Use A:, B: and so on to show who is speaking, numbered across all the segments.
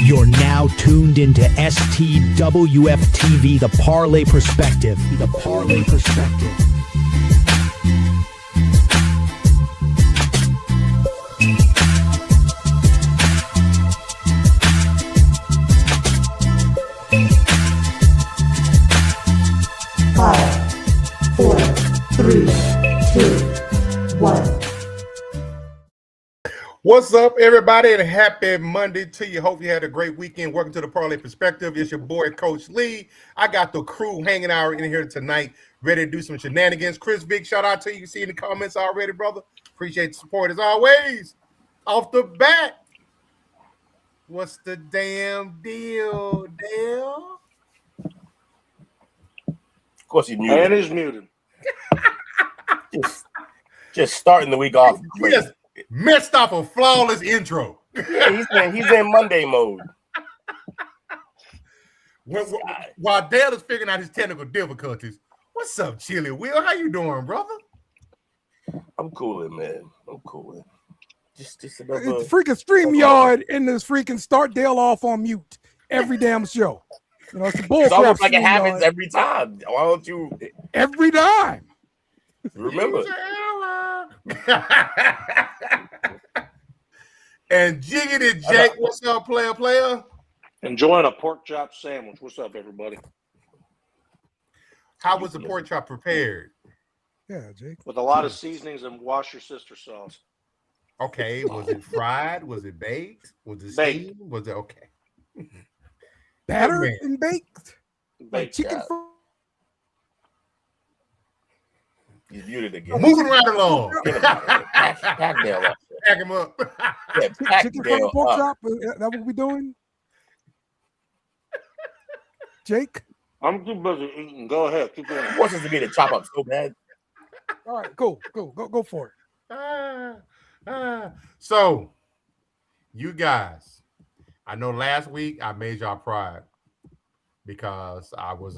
A: You're now tuned into STWFTV, the Parlay Perspective. The Parlay Perspective.
B: Five, 4, 3, 2, 1.
C: What's up, everybody, and happy Monday to you. Hope you had a great weekend. Welcome to the Parlay Perspective. It's your boy, Coach Lee. I got the crew hanging out in here tonight, ready to do some shenanigans. Chris, big shout out to you. You see in the comments already, brother. Appreciate the support as always. Off the bat, what's the damn deal, Dale?
D: Of course, he's muted.
E: And he's muted.
D: just starting the week off.
C: Just messed off a flawless intro.
D: Yeah, he's in Monday mode.
C: While Dale is figuring out his technical difficulties, what's up, Chili Will? How you doing, brother?
D: I'm cooling, man. I'm cooling. Just another.
F: It's freaking StreamYard and this freaking start Dale off on mute every damn show. You know, it's a bullcrap.
D: It's almost like it happens every time. Why don't you?
F: Every time.
D: Remember.
C: And Jiggity Jake, what's up, player?
E: Enjoying a pork chop sandwich. What's up, everybody?
C: How was the pork chop prepared?
F: Yeah, Jake.
E: With a lot of seasonings and wash your sister sauce.
C: Okay, was it fried? Was it baked? Was it
E: Baked.
C: steamed? Was it okay?
F: Battered
C: man.
F: and baked. Like
E: Baked
F: chicken
E: chop.
F: fr-
D: He's muted again.
C: Moving right along.
D: Pack Dale up.
C: Pack him up.
D: Yeah, pack
F: chicken from
D: Dale
F: the pork
D: up.
F: chop. Is that what we doing? Jake?
E: I'm too busy eating. Go ahead. Keep going.
D: He wants us to be to chop up so bad.
F: All right, cool. Go for it.
C: So, you guys, I know last week I made y'all proud because I was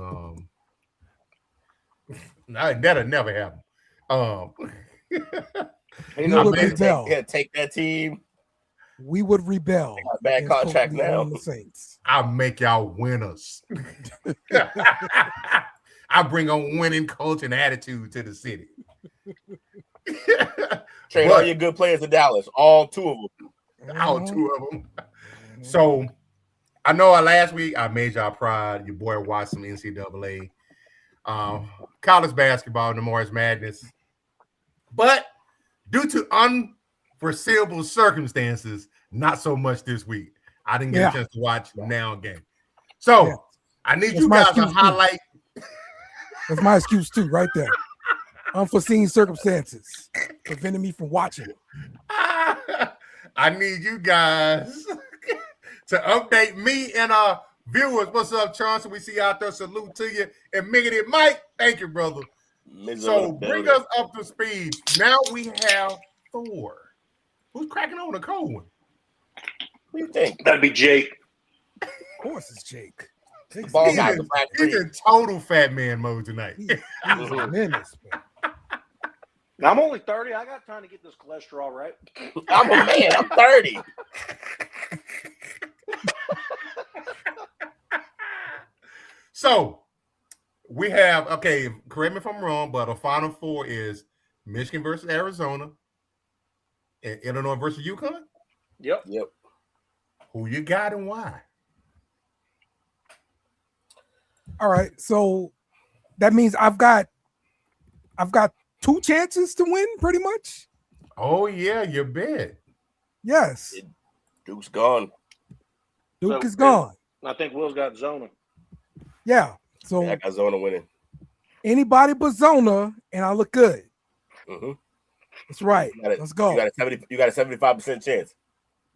C: that'll never happen.
F: We would rebel.
D: Yeah, take that team.
F: We would rebel.
D: Got a bad
F: against
D: contract
F: Coach Lee
D: now.
F: and the Saints.
C: I'll make y'all winners. I bring a winning culture and attitude to the city.
D: Trade all your good players to Dallas. All two of them.
C: All two of them. So I know last week I made y'all proud. Your boy watched some NCAA, college basketball, the March Madness. But due to unforeseeable circumstances, not so much this week. I didn't get a chance to watch now game. So I need
F: That's
C: you
F: my
C: guys to
F: excuse, too.
C: highlight.
F: That's my excuse too, right there. Unforeseen circumstances prevented me from watching it.
C: I need you guys to update me and our viewers. What's up, Chauncey? We see you out there. Salute to you. And Miggity Mike, thank you, brother. So bring us up to speed. Now we have Thor. Who's cracking on a cold one?
D: What do you think?
E: That'd be Jake.
F: Of course, it's Jake. Jake's
D: Ball
F: a
D: guy.
F: menace.
C: He's in total fat man mode tonight.
F: He's a menace, man.
E: Now, I'm only 30. I got time to get this cholesterol right.
D: I'm a man. I'm 30.
C: So we have, okay, correct me if I'm wrong, but a Final Four is Michigan versus Arizona and Illinois versus UConn.
E: Yep.
C: Who you got and why?
F: All right, so that means I've got two chances to win, pretty much.
C: Oh, yeah, you bet.
F: Yes,
D: Duke's gone.
F: Duke
E: So,
F: is gone.
E: I think Will's got Zona.
F: Yeah, so
D: I got Zona winning.
F: anybody but Zona, and I look good.
D: Mm-hmm.
F: That's right. Let's go.
D: You got a 75% chance.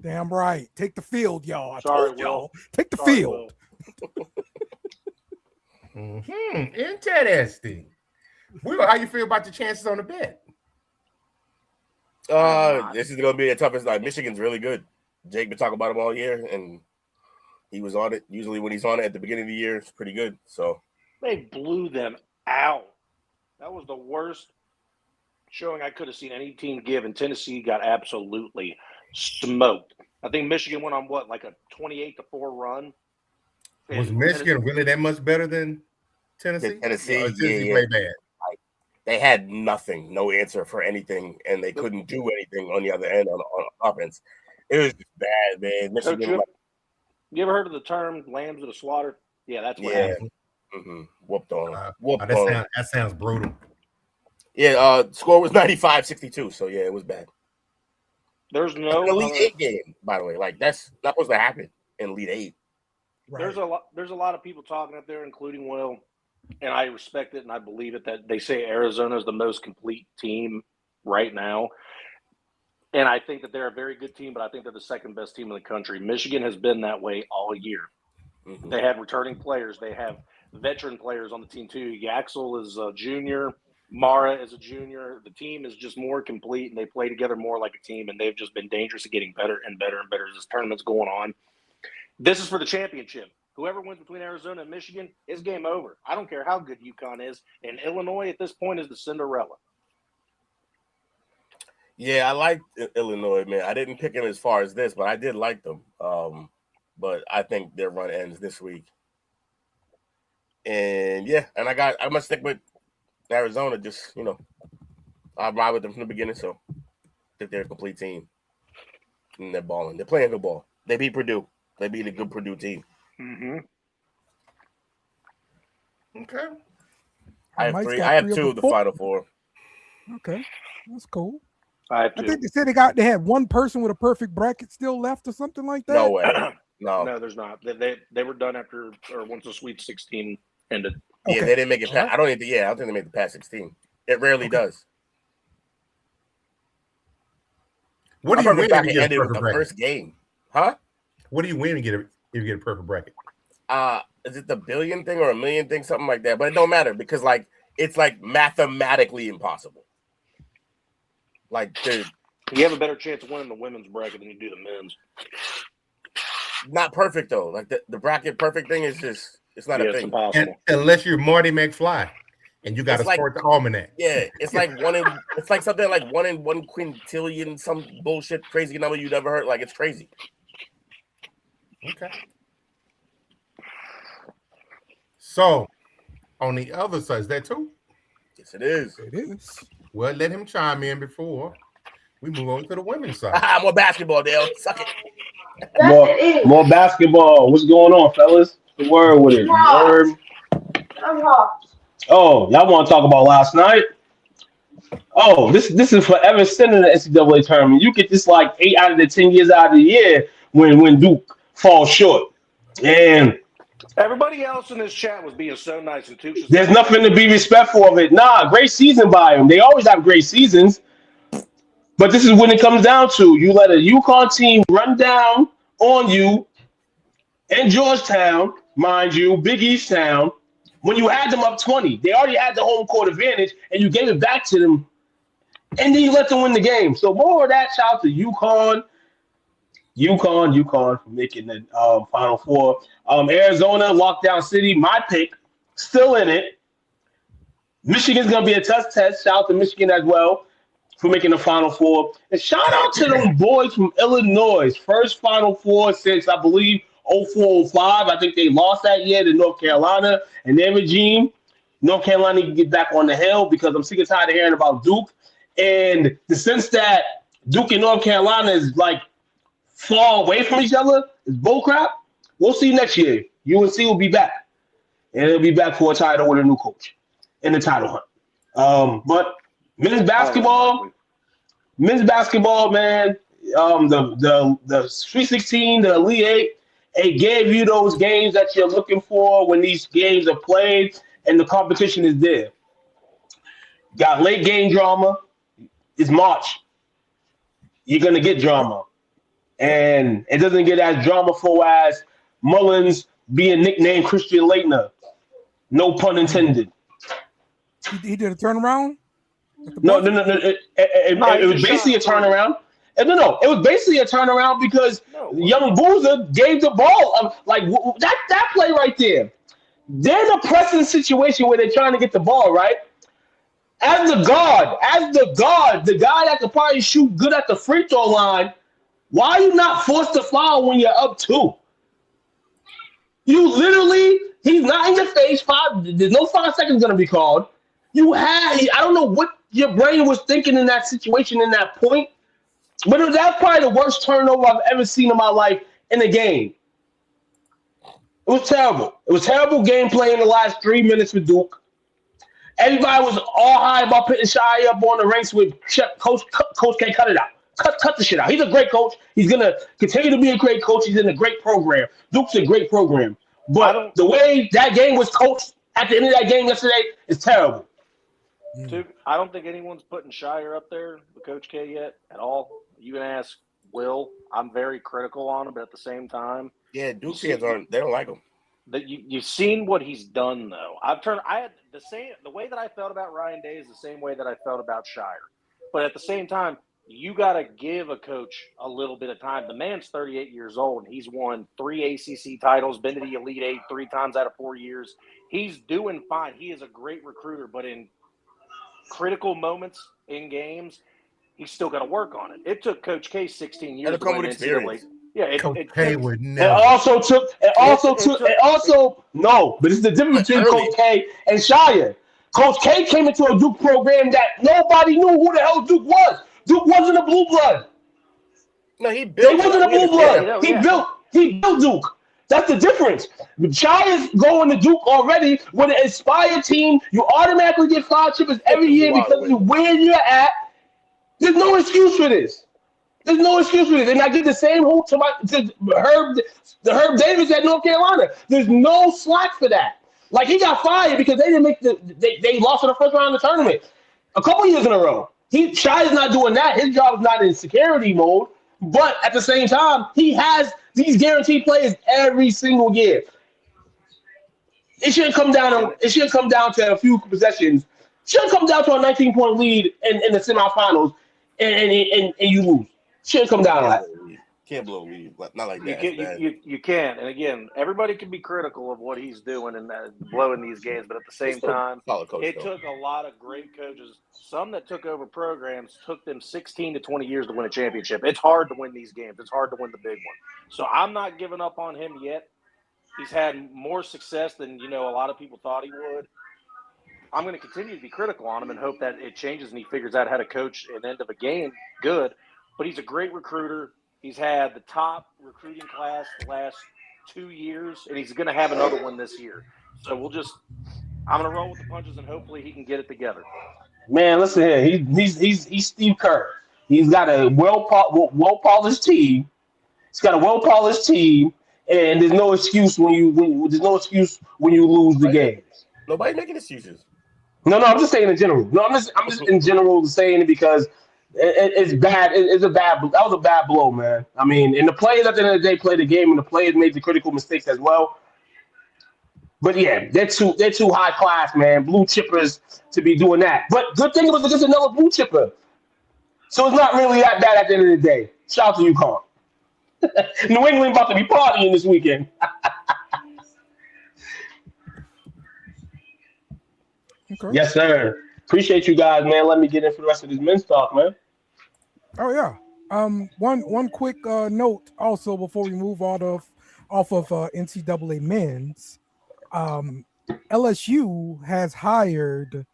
F: Damn right. Take the field, y'all. I
E: Sorry,
F: told y'all.
E: Will.
F: Take the
E: Sorry,
F: field.
E: Will.
C: Interesting. Will, how you feel about the chances on the bet?
D: This is going to be the toughest. Like, Michigan's really good. Jake been talking about him all year, and he was on it. Usually when he's on it at the beginning of the year, it's pretty good. So
E: They blew them out. That was the worst showing I could have seen any team give, and Tennessee got absolutely smoked. I think Michigan went on like a 28-4 run.
C: Was
E: And
C: Michigan really that much better than Tennessee?
D: Tennessee,
C: Or Tennessee
D: yeah.
C: played bad.
D: They had nothing, no answer for anything, and they couldn't do anything on the other end on offense. It was just bad, man.
E: Coach,
D: Michigan,
E: you ever heard of the term "lambs of the slaughter"? Yeah, that's what
D: yeah,
E: happened.
D: whooped on them.
C: That sounds brutal.
D: Yeah, score was 95-62, so yeah, it was bad.
E: There's no
D: Elite Eight game, by the way. Like that's not supposed to happen in Elite Eight.
F: Right.
E: There's a lot of people talking up there, including Will, and I respect it and I believe it, that they say Arizona is the most complete team right now. And I think that they're a very good team, but I think they're the second best team in the country. Michigan has been that way all year.
D: Mm-hmm.
E: They have returning players. They have veteran players on the team too. Yaxel is a junior. Mara is a junior. The team is just more complete, and they play together more like a team, and they've just been dangerous at getting better and better and better as this tournament's going on. This is for the championship. Whoever wins between Arizona and Michigan is game over. I don't care how good UConn is. And Illinois at this point is the Cinderella.
D: Yeah, I like Illinois, man. I didn't pick them as far as this, but I did like them. But I think their run ends this week. And yeah, and I'm gonna stick with Arizona. Just I ride with them from the beginning, so I think they're a complete team. And they're balling. They're playing good ball. They beat Purdue. They beat a good Purdue team.
E: Mm-hmm.
C: Okay.
D: I have two of the Final Four.
F: Okay, that's cool.
E: I have
F: I
E: two.
F: think they said they had one person with a perfect bracket still left or something like that.
D: No way. No.
E: No, there's not. They were done once the Sweet 16 ended.
D: Yeah,
F: Okay.
D: they didn't make it past. I don't think they made the past 16. It rarely does.
C: What do you win if you get a
D: ended with
C: perfect
D: the
C: bracket?
D: first game? Huh?
C: What do you win if you get a perfect bracket?
D: Is it the billion thing or a million thing, something like that? But it don't matter because it's mathematically impossible.
E: You have a better chance of winning the women's bracket than you do the men's.
D: Not perfect though. Like the bracket perfect thing is just it's not a
E: It's
D: thing.
E: impossible.
C: Unless you're Marty McFly and you got to sport the almanac.
D: Yeah, it's like something like 1 in 1 quintillion, some bullshit crazy number you never heard. Like it's crazy.
C: Okay. So, on the other side, is that two?
D: Yes, it is.
F: It is.
C: Well, let him chime in before we move on to the women's side.
D: More basketball, Dale. Suck it.
G: More basketball. What's going on, fellas? The word with it. Word. Oh, y'all want to talk about last night? Oh, this is forever sitting in the NCAA tournament. You get this 8 out of the 10 years out of the year when Duke falls short. And
E: Everybody else in this chat was being so nice and Tooch.
G: there's nothing to be respectful of it. Nah, great season by them. They always have great seasons. But this is when it comes down to you let a UConn team run down on you in Georgetown, mind you, Big East Town, when you had them up 20. They already had the home court advantage, and you gave it back to them, and then you let them win the game. So more of that. Shout out to UConn for making the Final Four. Arizona, Lockdown City, my pick, still in it. Michigan's going to be a tough test. Shout out to Michigan as well for making the Final Four. And shout out to them boys from Illinois. First Final Four since, I believe, 04-05. I think they lost that year to North Carolina and their regime. North Carolina need to get back on the hill because I'm sick and tired of hearing about Duke. And the sense that Duke and North Carolina is far away from each other is bullcrap. We'll see next year. UNC will be back. And it'll be back for a title with a new coach in the title hunt. But men's basketball, man, the Sweet 16, the Elite Eight, it gave you those games that you're looking for when these games are played and the competition is there. Got late game drama. It's March. You're going to get drama. And it doesn't get as dramaful as Mullins being nicknamed Christian Laettner. No pun intended.
F: He did a turnaround?
G: No. It was basically a turnaround. No. It was basically a turnaround because young Boozer gave the ball. That play right there. They're in a pressing situation where they're trying to get the ball, right? As the guard, the guy that could probably shoot good at the free throw line, Why are you not forced to foul when you're up 2? You literally, he's not in your face. There's no 5 seconds going to be called. I don't know what your brain was thinking in that situation in that point, but that's probably the worst turnover I've ever seen in my life in a game. It was terrible. It was terrible gameplay in the last 3 minutes with Duke. Everybody was all high about putting Shai up on the ranks with Coach K. Cut it out. Cut the shit out. He's a great coach. He's going to continue to be a great coach. He's in a great program. Duke's a great program. But the way that game was coached at the end of that game yesterday is terrible.
E: Duke, I don't think anyone's putting Shire up there with Coach K yet at all. You can ask Will. I'm very critical on him, but at the same time,
D: yeah, Duke fans they don't like him.
E: That you've seen what he's done though. I had the way that I felt about Ryan Day is the same way that I felt about Shire. But at the same time, you got to give a coach a little bit of time. The man's 38 years old, and he's won 3 ACC titles, been to the Elite Eight 3 times out of 4 years. He's doing fine. He is a great recruiter, but in critical moments in games, he's still got to work on it. It took Coach K 16 years to win NCAA. Yeah,
C: Coach K would never.
G: But this is the difference between Coach K and Shire. Coach K came into a Duke program that nobody knew who the hell Duke was. Duke wasn't a blue blood.
D: No, he built.
G: They wasn't a blue blood. He built Duke. That's the difference. Shire's going to Duke already with an inspired team. You automatically get 5 chippers every year because of where you're at. There's no excuse for this. And I get the same hoop to Herb Davis at North Carolina. There's no slack for that. Like, he got fired because they didn't make they lost in the first round of the tournament a couple years in a row. Shai is not doing that. His job is not in security mode. But at the same time, he has these guaranteed players every single year. It shouldn't come down to a few possessions. It shouldn't come down to a 19-point lead in the semifinals and you lose. Shouldn't come down to that.
D: Can't blow a lead. Not like that.
E: You can. And again, everybody can be critical of what he's doing and blowing these games, but at the same time, it took a lot of great coaches. Some that took over programs took them 16 to 20 years to win a championship. It's hard to win these games. It's hard to win the big one. So I'm not giving up on him yet. He's had more success than a lot of people thought he would. I'm going to continue to be critical on him and hope that it changes and he figures out how to coach an end of a game good. But he's a great recruiter. He's had the top recruiting class the last 2 years, and he's going to have another one this year. So I'm going to roll with the punches, and hopefully he can get it together.
G: Man, listen here. He's Steve Kerr. He's got a well-polished team. And there's no excuse when you lose the games.
D: Nobody making excuses.
G: No, I'm just saying in general. No, I'm just in general saying it because it's bad. That was a bad blow, man. I mean, and the players at the end of the day played the game, and the players made the critical mistakes as well. But yeah, they're too high class, man. Blue chippers to be doing that. But good thing it was against another blue chipper, so it's not really that bad at the end of the day. Shout out to UConn. New England about to be partying this weekend.
F: Okay.
G: Yes, sir. Appreciate you guys, man. Let me get in for the rest of this men's talk, man.
F: Oh yeah. One quick note also before we move off of NCAA men's. LSU has hired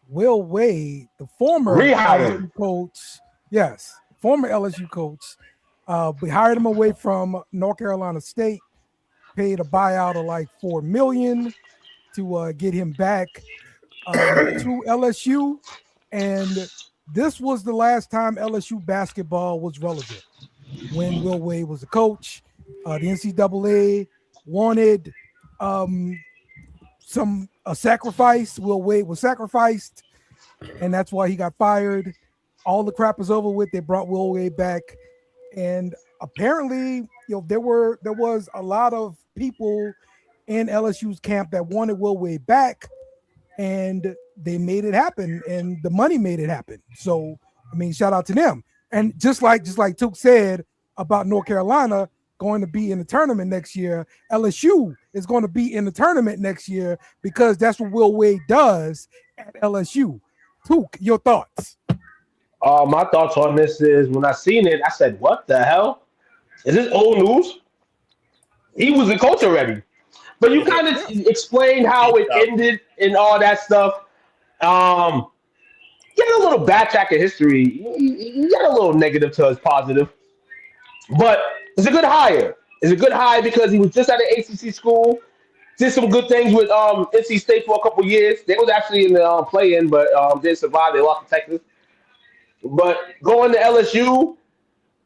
F: Will Wade, the former LSU coach. Yes, former LSU coach. We hired him away from North Carolina State. Paid a buyout of like $4 million to get him back to LSU, and this was the last time LSU basketball was relevant when Will Wade was the coach. The NCAA wanted a sacrifice. Will Wade was sacrificed, and that's why he got fired. All the crap is over with. They brought Will Wade back, and apparently, there was a lot of people in LSU's camp that wanted Will Wade back. And they made it happen, and the money made it happen. So, I mean, shout out to them. And just like Took said about North Carolina going to be in the tournament next year, LSU is going to be in the tournament next year because that's what Will Wade does at LSU. Took, your thoughts?
G: My thoughts on this is when I seen it, I said, "What the hell?" Is this old news? He was the coach already. But you kind of explained how it ended and all that stuff. Get a little backtrack of history. You got a little negative to his positive. But it's a good hire. It's a good hire because he was just at an ACC school. Did some good things with NC State for a couple years. They was actually in the play-in, but didn't survive. They lost to Texas. But going to LSU,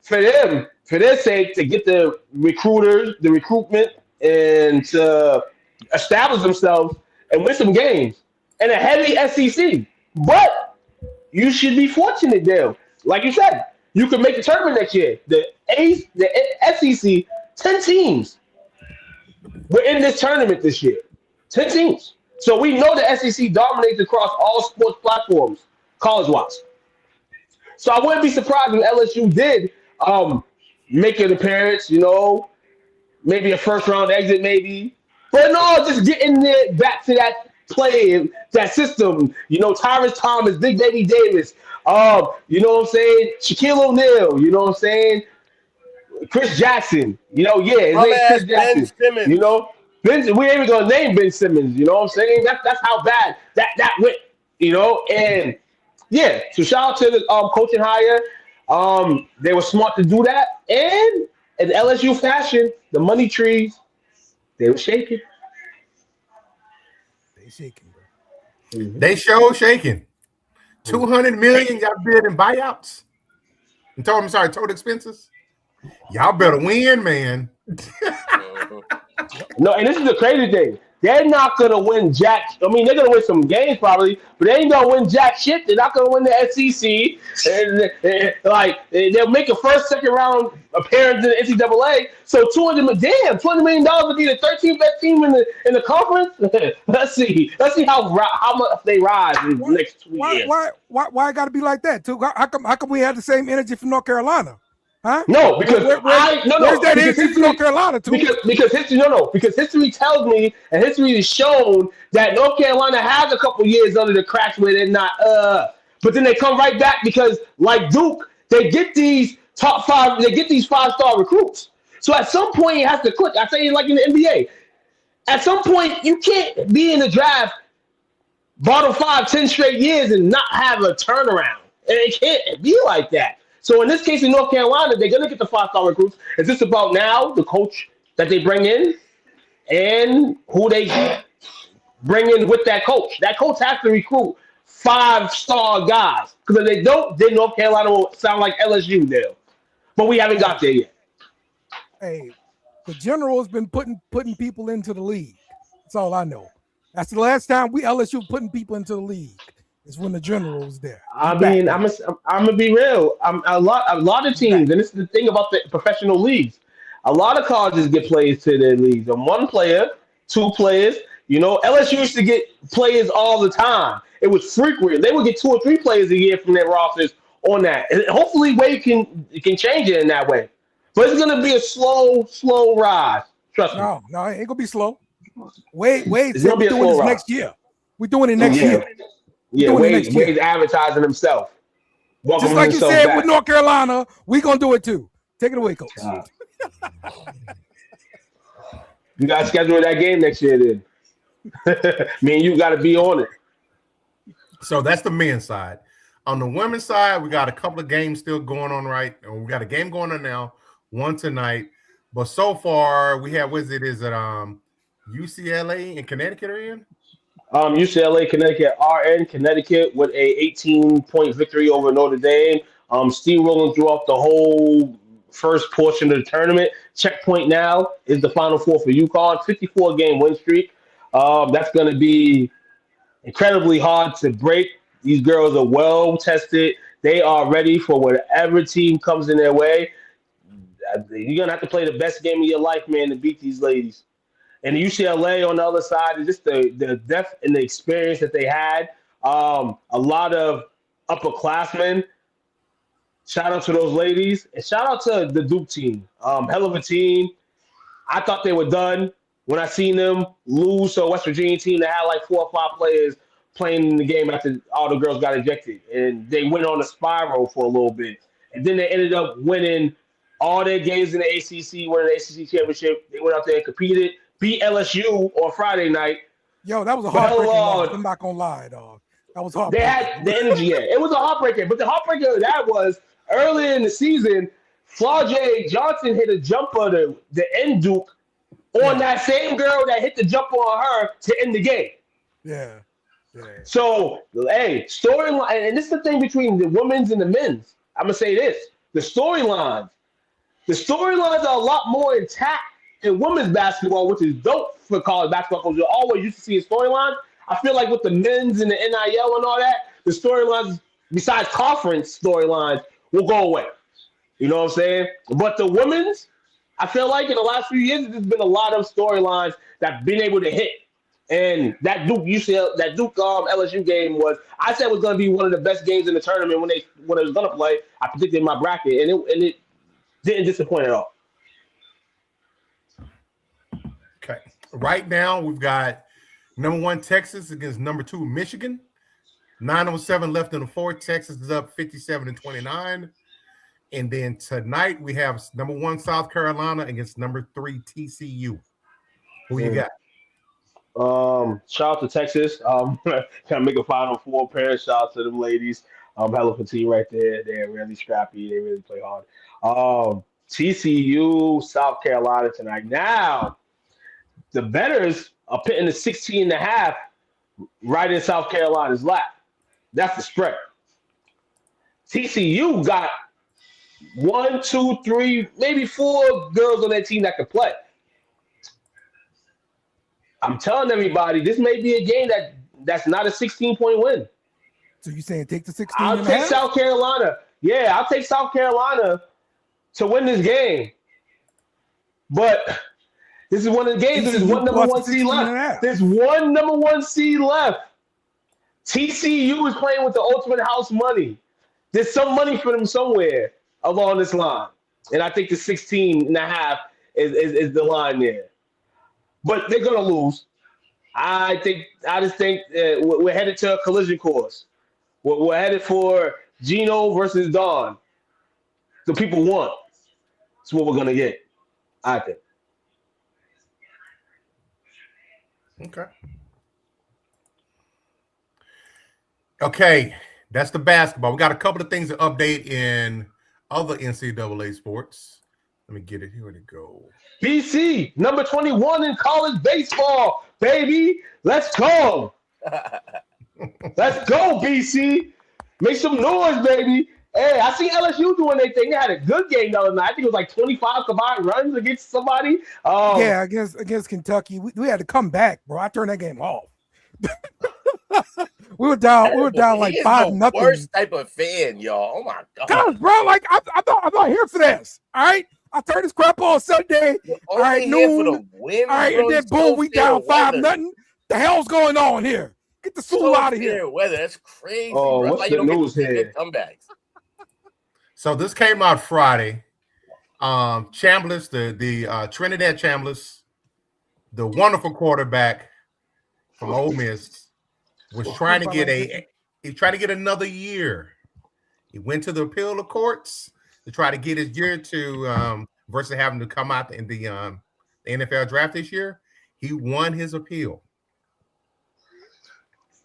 G: for them, for their sake, to get the recruiters, the recruitment, and to establish themselves and win some games. And a heavy SEC. But you should be fortunate there. Like you said, you could make the tournament next year. The SEC, 10 teams were in this tournament this year. 10 teams. So we know the SEC dominates across all sports platforms, college-wise. So I wouldn't be surprised if LSU did make an appearance, maybe a first-round exit maybe. But no, just getting there back to that play, that system. Tyrus Thomas, Big Baby Davis, you know what I'm saying? Shaquille O'Neal, you know what I'm saying? Chris Jackson, his name's Chris Jackson. Ben Simmons. We ain't even gonna name Ben Simmons, you know what I'm saying? That's how bad that went, and yeah, so shout out to the coaching hire. They were smart to do that, and in LSU fashion, the money trees, they were shaking.
F: They shaking, bro.
C: Mm-hmm. They show shaking. $200 million y'all bid in buyouts. And total expenses. Y'all better win, man.
G: No, and this is the crazy thing. They're not gonna win jack. I mean, they're gonna win some games probably, but they ain't gonna win jack shit. They're not gonna win the SEC. And they'll make a first, second round appearance in the NCAA. So $200 million would be the 13th best team in the conference. Let's see how much they rise in the next 2 years.
F: Why it got to be like that too? How come we had the same energy from North Carolina? Huh?
G: No, because
F: where's that energy from North Carolina too?
G: Because history tells me, and history has shown that North Carolina has a couple years under the cracks where they're not but then they come right back because like Duke, they get these top five, they get these 5-star recruits. So at some point it has to click. I say it like in the NBA. At some point you can't be in the draft bottom 5 10 straight years and not have a turnaround. And it can't be like that. So in this case, in North Carolina, they're going to get the 5-star recruits. It's just about now the coach that they bring in and who they bring in with that coach. That coach has to recruit 5-star guys. Because if they don't, then North Carolina will sound like LSU there. But we haven't got there yet.
F: Hey, the general has been putting people into the league. That's all I know. That's the last time LSU putting people into the league. Is when the general was there. I'm gonna be real. A lot of teams, and this is the thing about the professional leagues. A lot of colleges get players to their leagues. And 1 player, 2 players. LSU used to get players all the time. It was frequent. They would get 2 or 3 players a year from their rosters on that. And hopefully, Wade can change it in that way. But it's gonna be a slow rise. Trust me. No, it ain't gonna be slow. Wade said we're doing this next year. We're doing it next year.
G: Yeah, Wade's advertising himself.
F: Just like you said with North Carolina, we're going to do it too. Take it away, Coach.
G: You got to schedule that game next year then. Me and you got to be on it.
C: So that's the men's side. On the women's side, we got a couple of games still going on, right? And we got a game going on now, one tonight. But so far, we have, UCLA and Connecticut are in?
G: UCLA, Connecticut are in Connecticut with a 18-point victory over Notre Dame. Steamrolling throughout the whole first portion of the tournament. Checkpoint now is the Final Four for UConn. 54-game win streak. That's going to be incredibly hard to break. These girls are well tested. They are ready for whatever team comes in their way. You're going to have to play the best game of your life, man, to beat these ladies. And the UCLA on the other side is just the depth and the experience that they had. A lot of upperclassmen. Shout out to those ladies. And shout out to the Duke team. Hell of a team. I thought they were done when I seen them lose to a West Virginia team that had like 4 or 5 players playing in the game after all the girls got ejected. And they went on a spiral for a little bit. And then they ended up winning all their games in the ACC, won the ACC championship. They went out there and competed, beat LSU on Friday night.
F: Yo, that was a
G: But
F: heartbreaking
G: hell,
F: loss. I'm not gonna lie, dog. That was
G: They
F: heartbreaking.
G: had the energy. Yeah, it was a heartbreaker. But the heartbreaker of that was earlier in the season, Flau'jae Johnson hit a jumper to end Duke on that same girl that hit the jumper on her to end the game.
F: Yeah.
G: So, hey, storyline, and this is the thing between the women's and the men's. I'm gonna say this: the storylines are a lot more intact in women's basketball, which is dope for college basketball because you're always used to seeing storylines. I feel like with the men's and the NIL and all that, the storylines, besides conference storylines, will go away. You know what I'm saying? But the women's, I feel like in the last few years, there's been a lot of storylines that have been able to hit. And that Duke LSU game I said was going to be one of the best games in the tournament when it was going to play. I predicted my bracket, and it didn't disappoint at all.
C: Okay. Right now, we've got number 1 Texas against number 2 Michigan. 9:07 left in the fourth. Texas is up 57-29. And then tonight we have number 1 South Carolina against number 3 TCU. Who you got?
G: Shout out to Texas. Can make a Final Four appearance. Shout out to them ladies. Hell of a team right there. They're really scrappy. They really play hard. TCU, South Carolina tonight. Now, the bettors are putting the 16.5 right in South Carolina's lap. That's the spread. TCU got 1, 2, 3, maybe 4 girls on that team that could play. I'm telling everybody, this may be a game that's not a 16-point win.
F: So you saying take the 16?
G: I'll take South Carolina. Yeah, I'll take South Carolina to win this game. But this is one of the games. There's one number 1 seed left. There's one number 1 seed left. TCU is playing with the ultimate house money. There's some money for them somewhere along this line. And I think the 16.5 is the line there. But they're gonna lose. I just think we're headed to a collision course. We're headed for Gino versus Don. The people want. That's what we're gonna get. I think.
C: Okay, that's the basketball. We got a couple of things to update in other NCAA sports. Let me get it. Here to go.
G: BC, number 21 in college baseball, baby. Let's go. Let's go, BC. Make some noise, baby. Hey, I see LSU doing their thing. They had a good game the other night. I think it was like 25 combined runs against somebody.
F: Yeah, against Kentucky. We had to come back, bro. I turned that game off. We were down like 5-0.
D: Worst type of fan, y'all. Oh my god.
F: God, bro, like I'm not here for this. All right. I turned this crap on Sunday. All right, noon.
D: For the win,
F: all right,
D: bro.
F: and then boom, we down 5-0. The hell's going on here? Get the fool out of here.
D: Weather, that's crazy.
G: Oh,
D: bro.
G: what's
D: Like,
G: the
D: you don't
G: news
D: get to
G: here?
D: Comebacks.
C: So this came out Friday. Chambliss, the Trinidad Chambliss, the wonderful quarterback from Ole Miss, was trying to get another year. He went to the appeal of courts to try to get his year to versus having to come out in the NFL draft this year. He won his appeal.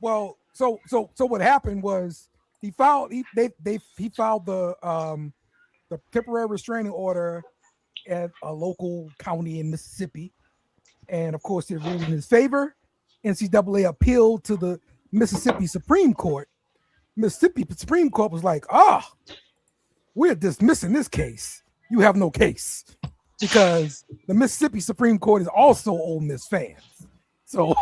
F: Well, so what happened was he filed the temporary restraining order at a local county in Mississippi, and of course it ruled in his favor. NCAA appealed to the Mississippi Supreme Court. Mississippi Supreme Court was like, we're dismissing this case. You have no case, because the Mississippi Supreme Court is also Ole Miss fans. So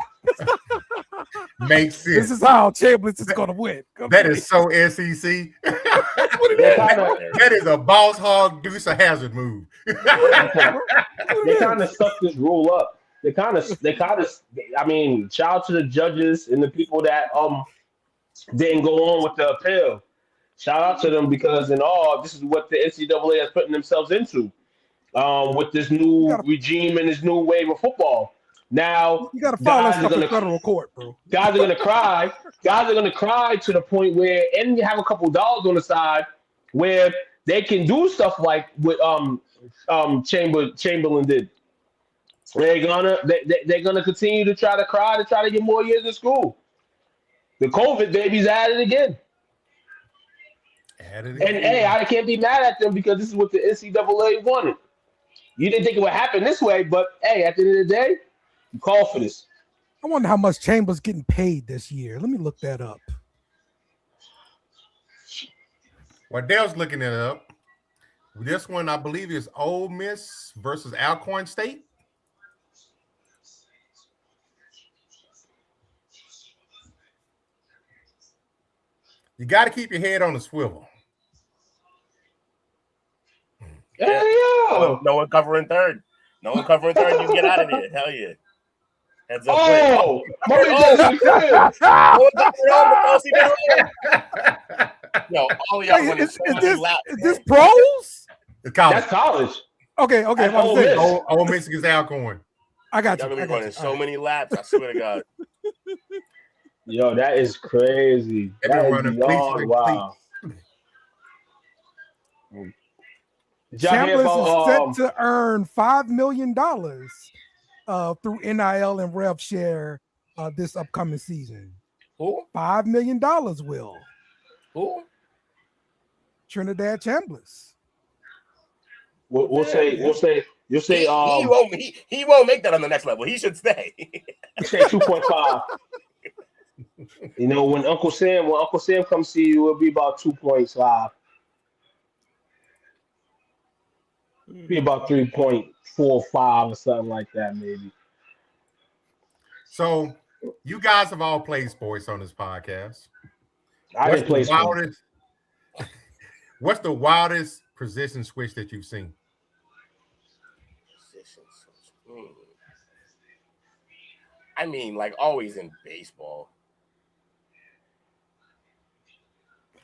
C: makes sense.
F: This is how Chambliss is going to win.
C: That is so SEC. That is a boss hog deuce a hazard move.
G: They kind of stuck this rule up. They kind of. I mean, shout out to the judges and the people that didn't go on with the appeal. Shout out to them, because this is what the NCAA is putting themselves into with this new regime and this new wave of football. Now
F: you got to file that stuff in federal court, bro.
G: Guys are gonna cry. Guys are gonna cry to the point where, and you have a couple dollars on the side where they can do stuff like what Chamberlain did. They're gonna continue to try to get more years in school. The COVID babies at it again. And hey, I can't be mad at them because this is what the NCAA wanted. You didn't think it would happen this way, but hey, at the end of the day, you call for this.
F: I wonder how much Chambers getting paid this year. Let me look that up.
C: While Dale's looking it up, this one I believe is Ole Miss versus Alcorn State. You got to keep your head on the swivel.
G: Yeah.
D: No one covering third. No one covering third. You can get out of there. Hell yeah. Heads up.
G: Oh,
D: Yo, all of y'all winning so many laps.
F: Is this pros?
C: It's college.
G: That's college.
F: Okay.
G: That's Ole Miss.
C: Ole Miss against Alcorn.
F: I got
D: Y'all
F: you.
D: gonna be running so many laps. I swear to God.
G: Yo, that is crazy.
C: They've been running
G: Wow.
F: Chambliss is set to earn $5 million through NIL and rev share this upcoming season.
D: Who?
F: $5 million, Will.
D: Who?
G: We'll
F: Trinidad
G: say you'll say
D: he won't make that on the next level. He should stay.
G: say 2.5. You know, when Uncle Sam comes see you, it'll be about 2.5. Be about 3.45 or something like that, maybe.
C: So you guys have all played sports on this podcast.
G: I didn't play sports.
C: What's the wildest position switch that you've seen?
D: I mean, like always in baseball.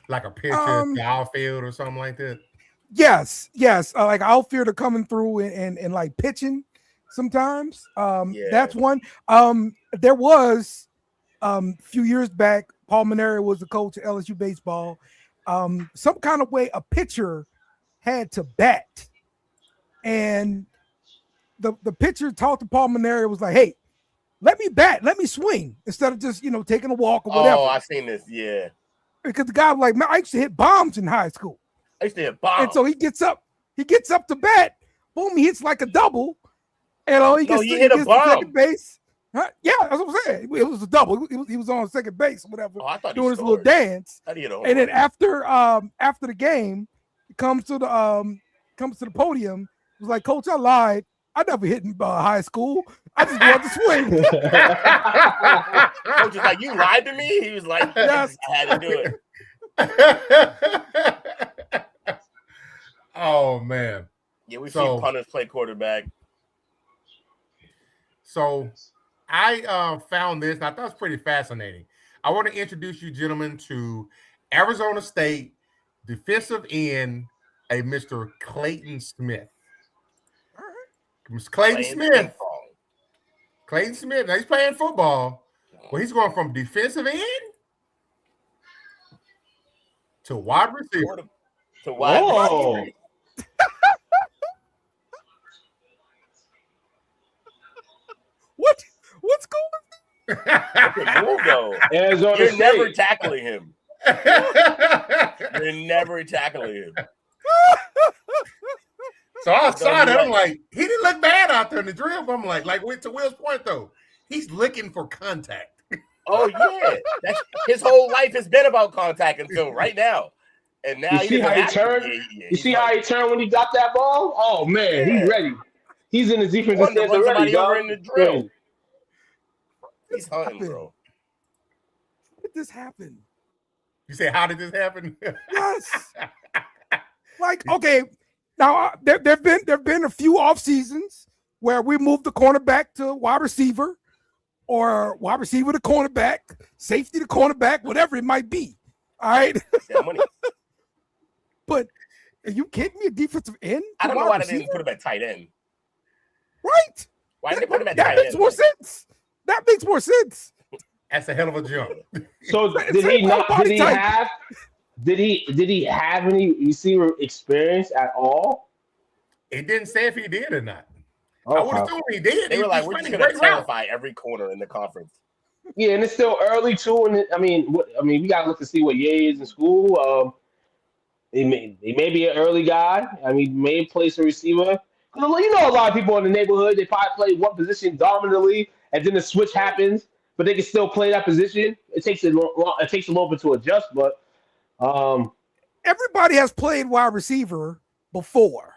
C: Like a pitcher to outfield or something like that?
F: Yes. Like outfielder coming through and like pitching sometimes. That's one. There was a few years back, Paul Maneri was the coach of LSU baseball. Some kind of way a pitcher had to bat, and the pitcher talked to Paul Maneri, was like, "Hey, let me bat, let me swing instead of just taking a walk or whatever."
D: Oh, I've seen this, yeah.
F: Because the guy was like, "Man, I used to hit bombs in high school."
D: I used to hit bombs.
F: And so he gets up to bat, boom, he hits like a double, and he
D: hit a bomb.
F: Second base. Huh? Yeah, that's what I'm saying. It was a double. He was on second base, or whatever,
D: I thought
F: doing his little dance. And then after the game, he comes to the podium. He was like, "Coach, I lied. I never hit in high school. I just wanted to swing."
D: Coach was like, "You lied to me." He was like,
F: Yes.
D: "I had to do it."
C: Oh man.
D: Yeah, we've seen punters play quarterback.
C: So I found this and I thought it was pretty fascinating. I want to introduce you gentlemen to Arizona State defensive end, a Mr. Clayton Smith. All right. Mr. Clayton Smith. Clayton Smith. Now he's playing football. Well, he's going from defensive end to wide receiver.
D: To wide receiver.
F: What's going
D: on? You're never tackling him. You're never tackling him.
C: So I saw that. I'm like, he didn't look bad out there in the drill. But I'm like to Will's point though, he's looking for contact.
D: Oh yeah, his whole life has been about contact until right now. And now
G: you see how he turned. You see how he turned when he got that ball? Oh man, he's ready. He's in the defensive stance already,
D: over in the drill. He's hunting, bro.
F: How did this happen?
C: You say, how did this happen?
F: Yes. Like, okay, now there've been a few off seasons where we moved the cornerback to wide receiver, or wide receiver to cornerback, safety to cornerback, whatever it might be. All right. But are you kidding me? A defensive end?
D: I don't know why they didn't put him at tight end.
F: Right.
D: Why did they put him at
F: tight
D: tight
F: end? That makes more sense. That makes more sense.
C: That's a hell of a jump.
G: So did he Did he have any receiver experience at all?
C: It didn't say if he did or not. I would
G: Okay.
C: assume he did.
D: They were like,
C: He's
D: we're just
C: running
D: gonna
C: great route.
D: terrify every corner in the conference.
G: Yeah, and it's still early too. And we gotta look to see what Ye is in school. He may be an early guy. I mean, may play some receiver. You know, a lot of people in the neighborhood, they probably play one position dominantly, and then the switch happens, but they can still play that position. It takes a little bit to adjust, but
F: Everybody has played wide receiver before.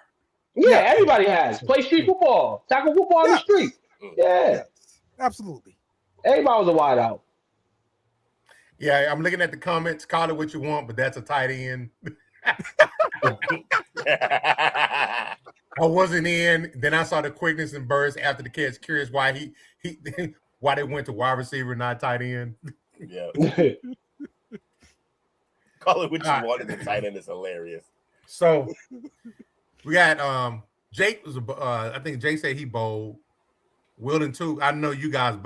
G: yeah, everybody has play street football, tackle football on the street. Yeah,
F: Yes, absolutely.
G: everybody was a wide out.
C: Yeah, I'm looking at the comments. Call it what you want, but that's a tight end. I wasn't in. Then I saw the quickness and burst after the catch. Curious why he why they went to wide receiver, not tight end.
D: Yeah. Call it what you want. The tight end is hilarious.
C: So we got Jake was I think Jake said he bowled. Wilden too. I know you guys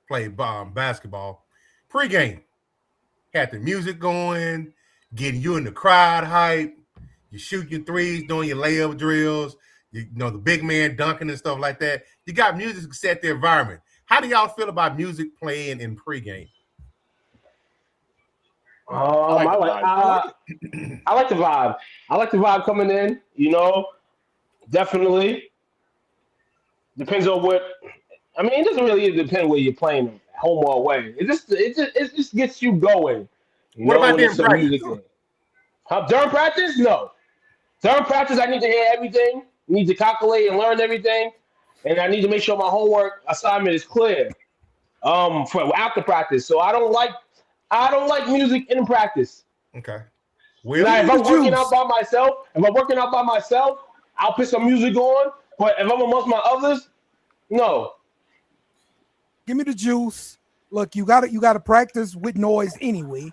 C: played basketball. Pre-game had the music going, getting you in the crowd hype. You shoot your threes, doing your layup drills. You know the big man dunking and stuff like that. You got music to set the environment. How do y'all feel about music playing in pregame?
G: I like the vibe. I like the vibe coming in. You know, definitely depends on what. I mean, it doesn't really depend where you're playing, home or away. It just gets you going.
C: What about during practice?
G: During practice, no. During practice, I need to hear everything. Need to calculate and learn everything, and I need to make sure my homework assignment is clear. For after practice, so I don't like music in practice.
C: Okay.
G: Now, if I'm working out by myself, I'll put some music on. But if I'm amongst my others, no.
F: Give me the juice. Look, you got to practice with noise anyway.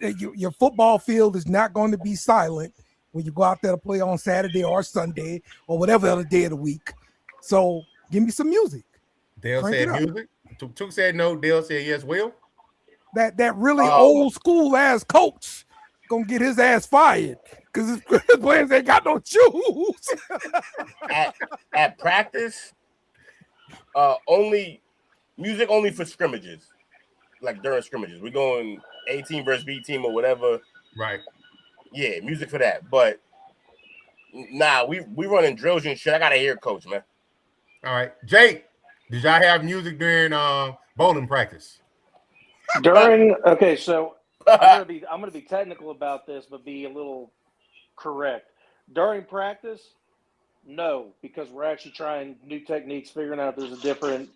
F: Your football field is not going to be silent when you go out there to play on Saturday or Sunday or whatever other day of the week. So give me some music.
C: Dale said music. Took said no. Dale said yes. Will
F: that really old school ass coach gonna get his ass fired because his players ain't got no shoes.
D: at practice, music only for scrimmages, like during scrimmages. We're going A team versus B team or whatever.
C: Right.
D: Yeah, music for that. But nah, we running drills and shit. I gotta hear coach, man.
C: All right, Jake. Did y'all have music during bowling practice?
E: Okay, so I'm gonna be technical about this, but be a little correct. During practice, no, because we're actually trying new techniques, figuring out if there's a different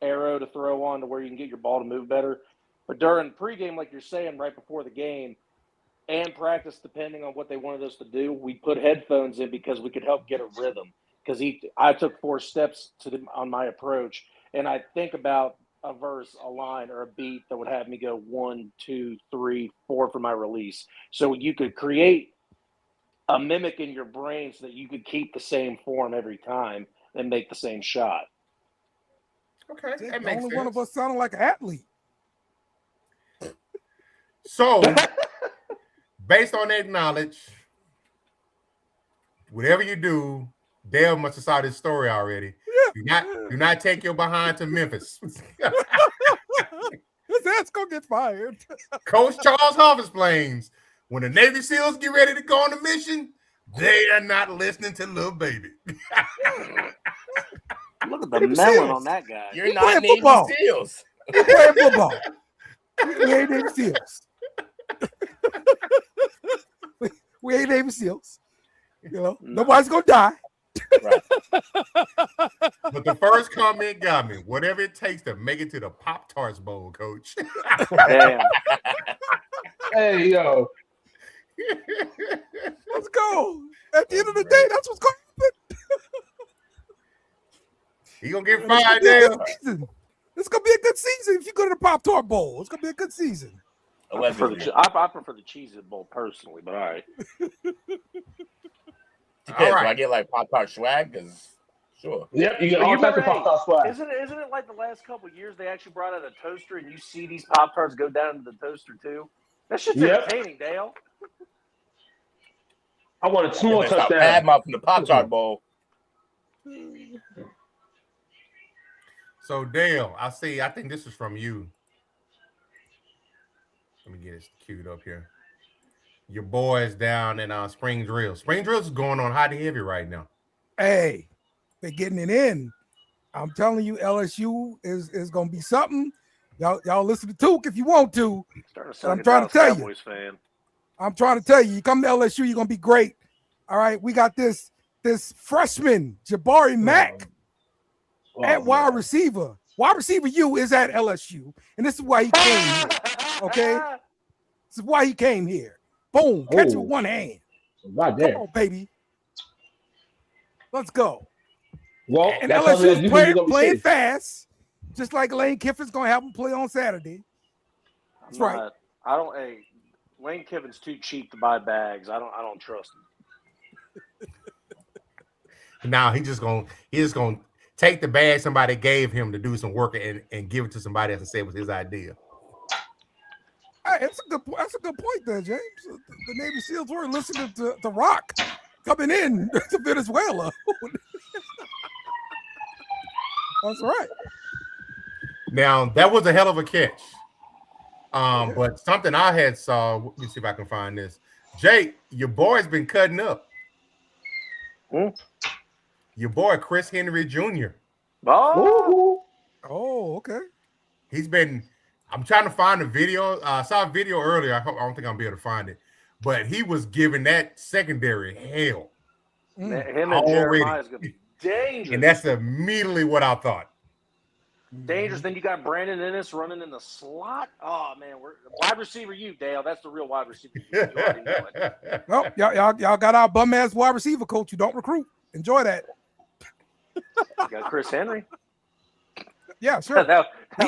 E: arrow to throw on to where you can get your ball to move better. But during pregame, like you're saying, right before the game, and practice, depending on what they wanted us to do, we put headphones in because we could help get a rhythm. Because I took 4 steps on my approach, and I think about a verse, a line, or a beat that would have me go 1, 2, 3, 4 for my release. So you could create a mimic in your brain so that you could keep the same form every time and make the same shot.
C: Okay, that
F: The
C: makes
F: only
C: sense.
F: one of us sounded like an athlete.
C: So, based on that knowledge, whatever you do, Dale must have saw this story already.
F: Yeah.
C: Do not take your behind to Memphis.
F: His ass gonna get fired.
C: Coach Charles Huff explains, when the Navy SEALs get ready to go on a mission, they are not listening to little baby.
E: Look at the melon on that guy.
D: You're not Navy
F: football.
D: SEALs.
F: We playing football. We ain't Navy SEALs. We ain't Navy SEALs. You know, nobody's gonna die.
D: Right.
C: But the first comment got me. Whatever it takes to make it to the Pop-Tarts Bowl, Coach.
E: Damn.
G: Hey, yo.
F: Let's go. At the end of the day, that's what's going to happen.
C: He gonna get fired now.
F: It's gonna be a good season if you go to the Pop-Tart Bowl. It's gonna be a good season.
E: I prefer the Cheez-It Bowl personally, but all right.
D: Depends.
C: All right.
D: Do I get like Pop-Tart swag? Because sure.
G: Yep, you get all types of Pop-Tart swag.
E: Isn't it like the last couple of years they actually brought out a toaster and you see these Pop-Tarts go down into the toaster too? That shit's
G: Yep.
E: entertaining, Dale.
G: I want a small
D: Stop
G: touchdown.
D: bad mouthing the Pop-Tart Bowl.
C: So Dale, I think this is from you. Let me get it queued up here. Your boys down in Spring Drill. Spring Drill's going on hot and heavy right now.
F: Hey, they're getting it in. I'm telling you, LSU is gonna be something. Y'all listen to Took if you want to. I'm trying to tell you.
E: Fan.
F: I'm trying to tell you, you come to LSU, you're gonna be great. All right, we got this freshman Jabari Mack at wide receiver. Wide receiver U is at LSU, and this is why he came here. Okay, this is why he came here. Boom, catch it with one hand.
G: Right there.
F: Come on, baby. Let's go.
G: Well,
F: And
G: that's
F: LSU's playing fast, just like Lane Kiffin's gonna have them play on Saturday. That's right.
E: I don't. Hey, Lane Kiffin's too cheap to buy bags. I don't trust him.
C: Now he's just gonna take the bag somebody gave him to do some work and give it to somebody else and say it was his idea.
F: Hey, that's a good point there, James. The Navy SEALs were listening to Rock coming in to Venezuela. That's right.
C: Now that was a hell of a catch. But something I had saw. Let me see if I can find this. Jake, your boy's been cutting up. Your boy Chris Henry Jr.
E: Oh,
F: okay.
C: He's been. I'm trying to find a video. I saw a video earlier. I don't think I'll be able to find it. But he was giving that secondary hell.
E: Him and Jeremiah is going to be dangerous.
C: And that's immediately what I thought.
E: Dangerous. Then you got Brandon Ennis running in the slot. Oh man, we're wide receiver. You Dale, that's the real wide receiver. You already know it.
F: Well, y'all got our bum ass wide receiver coach who don't recruit. Enjoy that.
E: You got Chris Henry.
F: Yeah, sure.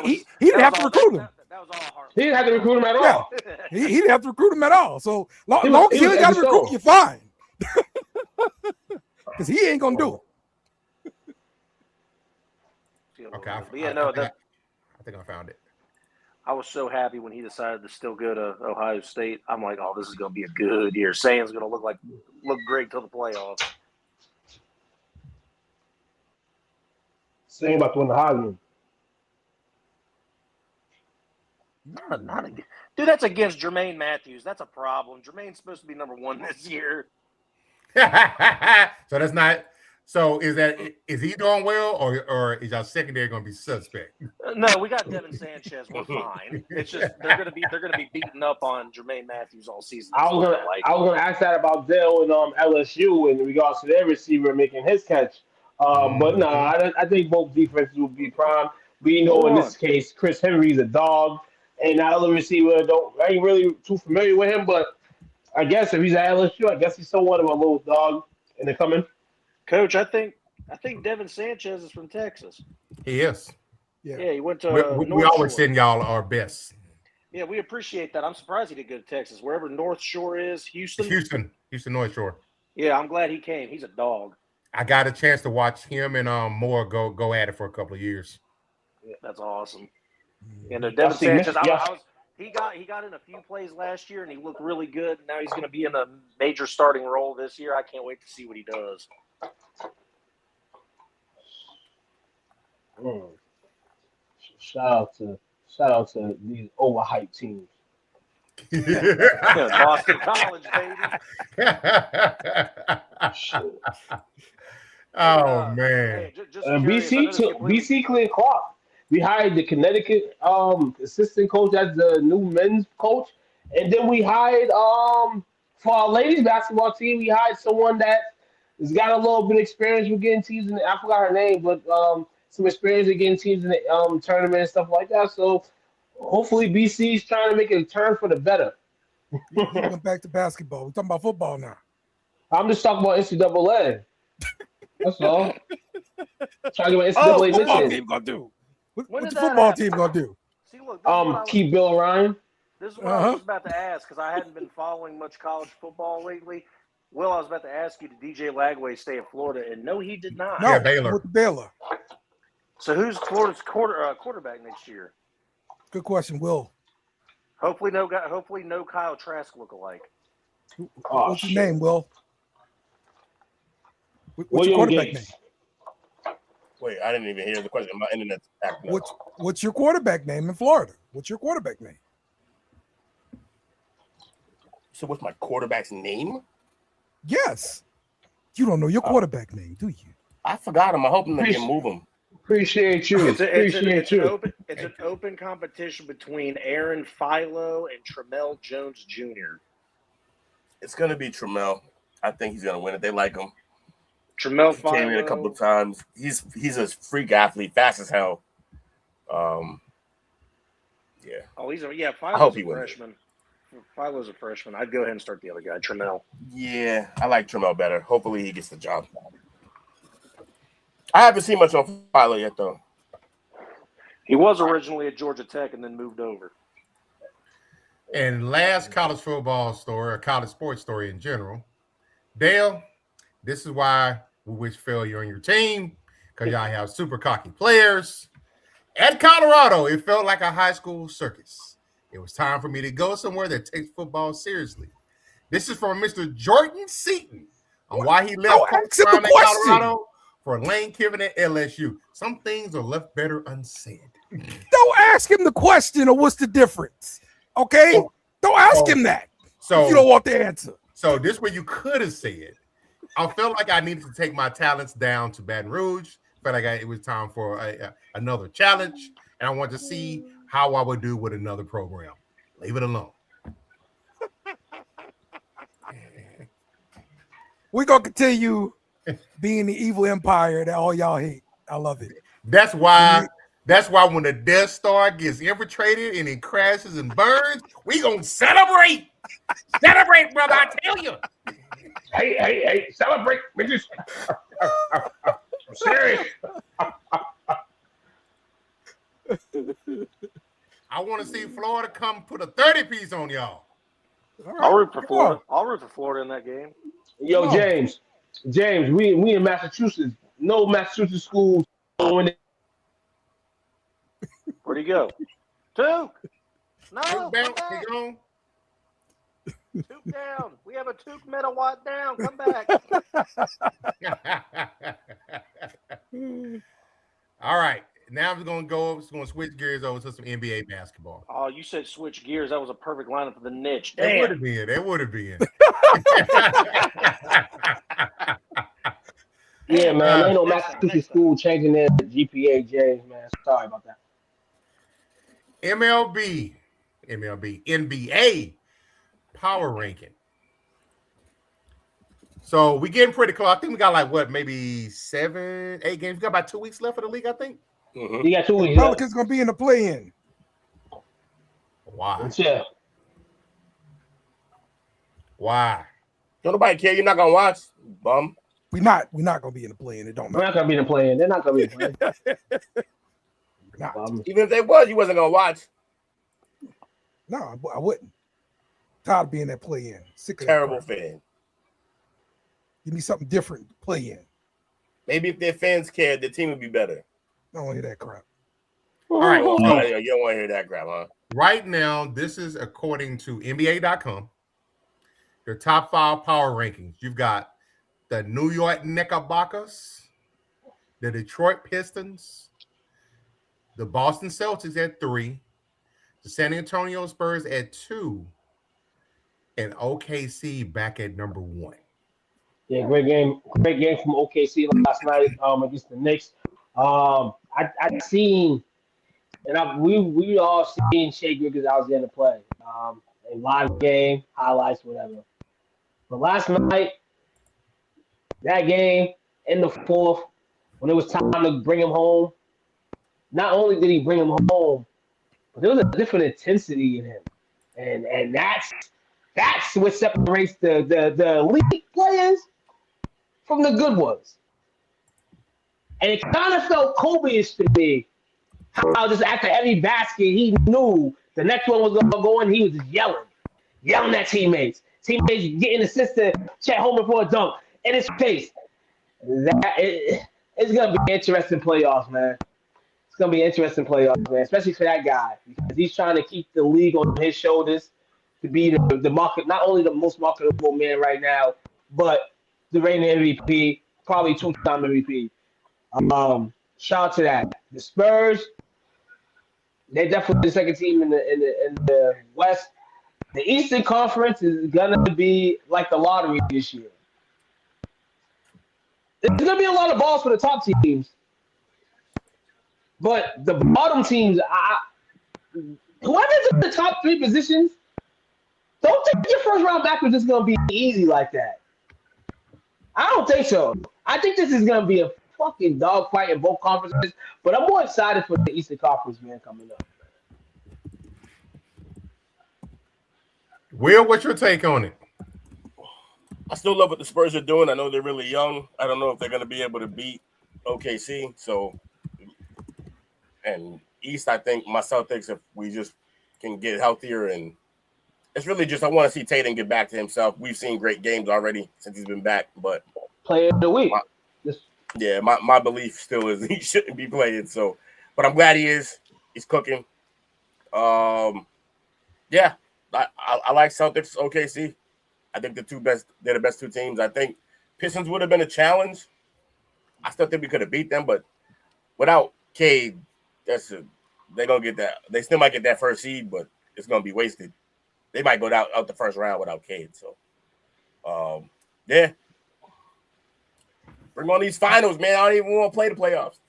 F: He
E: he
F: didn't have to recruit him.
E: That was all hard.
G: He didn't have to recruit him at all.
F: Yeah. He didn't have to recruit him at all. So long as
G: He
F: you
G: was
F: ain't got to
G: episode.
F: recruit, you're fine. Because he ain't gonna do it.
C: Okay,
E: I
C: think I found it.
E: I was so happy when he decided to still go to Ohio State. I'm like, oh, this is going to be a good year. Sayan's going to look great till the playoffs.
G: Saying about to win the Heisman.
E: Not again. Dude, that's against Jermaine Matthews. That's a problem. Jermaine's supposed to be number 1 this year.
C: So that's not. So is he doing well, or is our secondary going to be suspect?
E: No, we got Devin Sanchez. We're fine. It's just they're going to be beating up on Jermaine Matthews all season.
G: I was gonna ask that about Dale and LSU in regards to their receiver making his catch. But no, I think both defenses will be prime. We know in this case, Chris Henry's a dog, and that other receiver I ain't really too familiar with him. But I guess if he's at LSU, I guess he's somewhat of a little dog in the coming.
E: Coach, I think Devin Sanchez is from Texas.
C: He is.
E: Yeah, he went to.
C: We always send y'all our best.
E: Yeah, we appreciate that. I'm surprised he did go to Texas. Wherever North Shore is, Houston,
C: North Shore.
E: Yeah, I'm glad he came. He's a dog.
C: I got a chance to watch him and Moore go at it for a couple of years.
E: Yeah, that's awesome. And Devin Sanchez, he got in a few plays last year and he looked really good. Now he's going to be in a major starting role this year. I can't wait to see what he does.
G: Shout out to these overhyped teams.
E: Boston College, baby.
C: Oh man!
G: BC Clean Clark. We hired the Connecticut assistant coach as the new men's coach, and then we hired for our ladies basketball team. We hired someone that has got a little bit of experience with getting teams in the, I forgot her name, but some experience with getting teams in the tournament and stuff like that. So hopefully BC's trying to make a turn for the better.
F: You went back to basketball. We're talking about football now.
G: I'm just talking about NCAA. That's all. Trying to get my NCAA
F: football team gonna do. What's the football team gonna do?
E: See, look,
G: keep Bill O'Ryan.
E: This is what I was about to ask because I hadn't been following much college football lately. Will, I was about to ask you, did DJ Lagway stay in Florida? And no, he did not.
F: No, Baylor. With Baylor.
E: So who's Florida's quarterback next year?
F: Good question, Will.
E: Hopefully no Kyle Trask lookalike.
G: Oh,
F: What's his
G: shit.
F: name, Will? What's your
G: William
F: quarterback
G: Gates.
F: name?
D: Wait, I didn't even hear the question. My internet's acting up.
F: What's your quarterback name in Florida? What's your quarterback name?
D: So what's my quarterback's name?
F: Yes. You don't know your quarterback name, do you?
D: I forgot him. I'm hoping they can move him.
G: Appreciate you.
E: It's
G: Appreciate you.
E: an open competition between Aaron Philo and Tramel Jones Jr.
D: It's gonna be Tramel. I think he's gonna win it. They like him.
E: Tramel
D: He came in a couple
E: Philo.
D: of times. He's a freak athlete, fast as hell. Yeah.
E: Oh, Philo's
D: I hope he
E: a
D: wins.
E: freshman. Philo's a freshman. I'd go ahead and start the other guy, Tramel.
D: Yeah, I like Tramel better. Hopefully he gets the job. I haven't seen much on Philo yet, though.
E: He was originally at Georgia Tech and then moved over.
C: And last college football story, or college sports story in general, Dale, this is why we wish failure on your team, because y'all have super cocky players. At Colorado, it felt like a high school circus. It was time for me to go somewhere that takes football seriously. This is from Mr. Jordan Seaton on why he left Colorado for Lane Kiffin at LSU. Some things are left better unsaid.
F: Don't ask him the question or what's the difference. Okay? Don't ask him that.
C: So
F: You don't want the answer.
C: So this way you could have said, I felt like I needed to take my talents down to Baton Rouge. Felt like it was time for another challenge, and I want to see how I would do with another program. Leave it alone.
F: We're going to continue being the evil empire that all y'all hate. I love it.
C: That's why when the Death Star gets infiltrated and it crashes and burns, we gonna celebrate. Celebrate, brother, I tell you.
G: Hey, celebrate. I'm serious.
C: I want to see Florida come put a 30-piece on y'all.
E: I'll root for Florida. I'll root for Florida in that game.
G: Yo, James, we in Massachusetts. No Massachusetts schools.
E: Where'd he go? Tuke! No, come back. Tuke down. We have a Tuke megawatt down. Come back.
C: All right. Now we're going to switch gears over to some NBA basketball.
E: Oh, you said switch gears. That was a perfect lineup for the niche.
C: It would have been. It would have been.
G: Yeah, man. Ain't no Massachusetts school changing their GPA, James, man. Sorry about that.
C: NBA power ranking. So we getting pretty close. I think we got maybe 7, 8 games. We got about 2 weeks left for the league, I think.
D: Mm-hmm.
G: You got 2 weeks.
F: Pelicans going to be in the play-in.
C: Why?
G: Yeah.
C: Why?
D: Don't nobody care. You're not gonna watch, bum.
F: We're not going to be in the play-in. It don't
G: We're
F: matter.
G: not gonna be in the play-in. They're not gonna be in the play-in.
F: We're not.
D: Even if they was, you wasn't gonna watch.
F: No, I wouldn't. Tired of being that play-in. Sick of that
D: Terrible
F: crap.
D: fan.
F: Give me something different to play in.
D: Maybe if their fans cared, the team would be better.
F: I don't want to hear that crap.
C: All right.
D: You don't want to hear that crap, huh?
C: Right now, this is according to NBA.com. Their top 5 power rankings. You've got the New York Knickerbockers, the Detroit Pistons, the Boston Celtics at 3, the San Antonio Spurs at 2, and OKC back at number 1.
G: Yeah, great game from OKC last night against the Knicks. I seen, and we all seen Shea Griggins out there in the play, in live game, highlights, whatever. But last night, that game in the fourth, when it was time to bring him home, not only did he bring him home, but there was a different intensity in him, and that's what separates the elite players from the good ones. And it kind of felt Kobe-ish to me, how just after every basket, he knew the next one was going to go in, he was just yelling at teammates. Teammates getting assists to Chet Holmgren for a dunk in his face. It's going to be interesting playoffs, man. It's It's gonna be an interesting playoffs, man, especially for that guy because he's trying to keep the league on his shoulders to be the market, not only the most marketable man right now, but the reigning MVP, probably 2-time MVP. Shout out to that. The Spurs, they're definitely the second team in the West. The Eastern Conference is gonna be like the lottery this year. There's gonna be a lot of balls for the top teams, but the bottom teams, whoever's in the top 3 positions, don't think your first round backwards is gonna be easy like that. I don't think so. I think this is gonna be a fucking dogfight in both conferences, but I'm more excited for the Eastern Conference, man, coming up.
C: Will, what's your take on it?
D: I still love what the Spurs are doing. I know they're really young. I don't know if they're going to be able to beat OKC. So, and East, I think my Celtics, if we just can get healthier, and it's really just I want to see Tatum get back to himself. We've seen great games already since he's been back, but
G: Player of the week.
D: My belief still is he shouldn't be playing. So, but I'm glad he is. He's cooking. Yeah, I like Celtics, OKC. I think they're the best 2 teams. I think Pistons would have been a challenge. I still think we could have beat them, but without Cade, they're gonna get that. They still might get that first seed, but it's gonna be wasted. They might go out the first round without Cade. So, yeah. Bring on these finals, man. I don't even want to play the playoffs.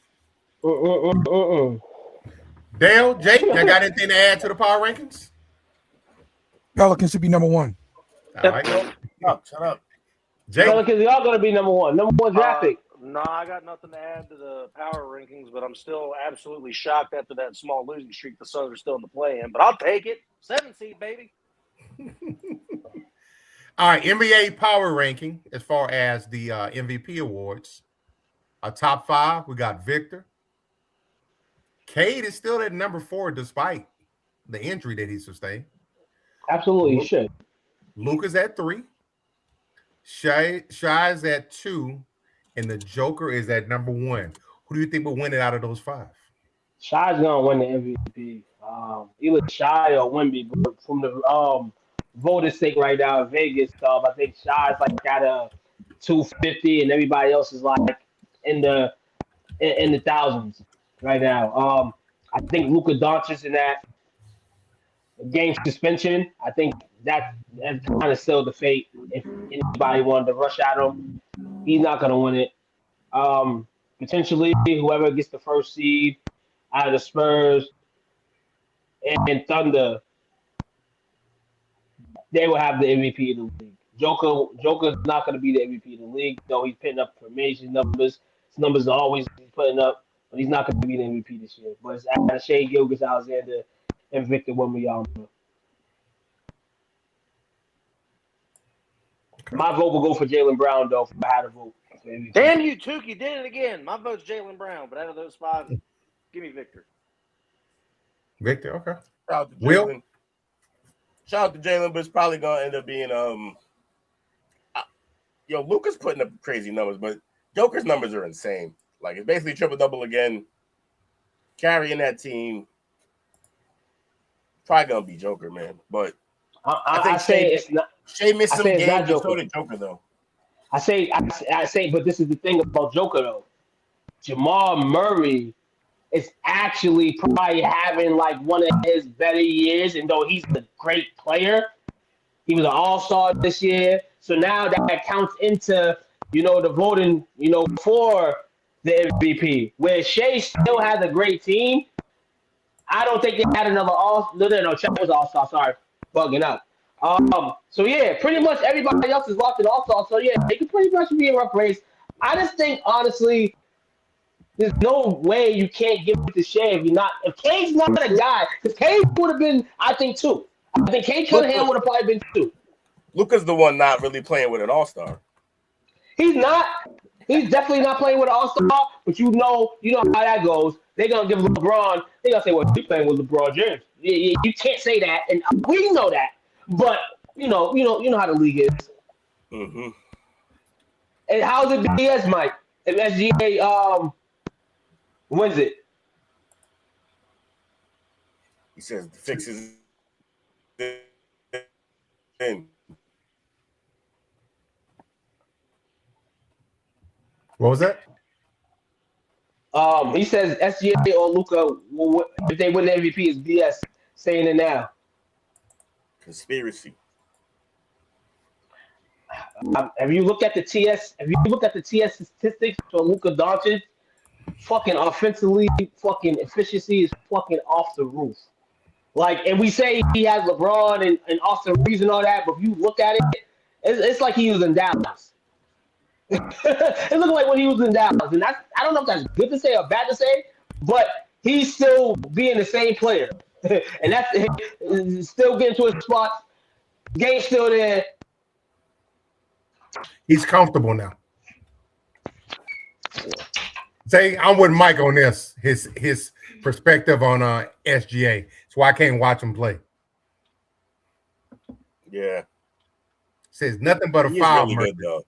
C: Dale, Jake, you got anything to add to the power rankings?
F: Pelicans should be number 1.
C: All right.
D: Shut up.
C: Jake,
G: Pelicans are gonna be number 1 draft pick.
E: No, I got nothing to add to the power rankings, but I'm still absolutely shocked after that small losing streak the Suns are still in the play-in. But I'll take it. 7 seed, baby.
C: all right, NBA power ranking as far as the MVP awards. Our top 5, we got Victor. Cade is still at number 4 despite the injury that he sustained.
G: Absolutely, should.
C: Luka's at 3. Shy's at 2. And the Joker is at number 1. Who do you think will win it out of those 5?
G: Shy's gonna win the MVP. Either Shy or Wemby, but from the voter's sake right now in Vegas, I think Shy's like got a 250, and everybody else is like in the thousands right now. I think Luka Doncic in that game suspension, I think that kind of sealed the fate. If anybody wanted to rush at him, he's not going to win it. Potentially, whoever gets the first seed out of the Spurs and Thunder, they will have the MVP of the league. Joker's not going to be the MVP of the league, though he's putting up amazing numbers. His numbers are always putting up, but he's not going to be the MVP this year. But it's Shea Gilgeous-Alexander and Victor Wembanyama. My vote will go for Jaylen Brown, though, if I had a vote.
E: Damn you, Tukey, did it again. My vote's Jaylen Brown, but out of those 5, give me Victor.
C: Victor, okay.
D: Shout out to
C: Will?
D: Jaylen. Shout out to Jaylen, but it's probably gonna end up being Luka's putting up crazy numbers, but Joker's numbers are insane. Like it's basically triple-double again. Carrying that team. Probably gonna be Joker, man. But I think Shea missed some games. So did Joker, though.
G: I say, but this is the thing about Joker, though. Jamal Murray is actually probably having like one of his better years, and though he's a great player, he was an all-star this year. So now that counts into, the voting, for the MVP. Where Shea still has a great team, I don't think they had another No, Chet was all-star. Sorry, bugging up. So yeah, pretty much everybody else is locked in all-star. So yeah, they could pretty much be a rough race. I just think honestly, there's no way you can't give it to Shea if Cade's not a guy, because Cade would have been, I think, 2. I think Cade Cunningham would have probably been 2.
D: Luka's the one not really playing with an all-star.
G: He's not. He's definitely not playing with an all-star, but you know how that goes. They're gonna give LeBron. They're gonna say, "Well, he's playing with LeBron James." You can't say that, and we know that. But you know how the league is.
D: Mm-hmm.
G: And how's it BS, Mike? If SGA wins it,
D: He says the fix is in.
C: What was that?
G: He says SGA or Luka, if they win the MVP, is BS. Saying it now.
D: Conspiracy.
G: Have you looked at the TS? Have you looked at the TS statistics for Luka Doncic? Fucking offensively, fucking efficiency is fucking off the roof. Like, and we say he has LeBron and Austin Reeves and all that, but if you look at it, it's like he was in Dallas. It looked like when he was in Dallas, and I don't know if that's good to say or bad to say, but he's still being the same player, and that's still getting to his spots. Game's still there.
C: He's comfortable now. Say, I'm with Mike on this. His perspective on SGA. That's why I can't watch him play.
D: Yeah.
C: Says nothing but a
D: He's
C: foul.
D: really good, though.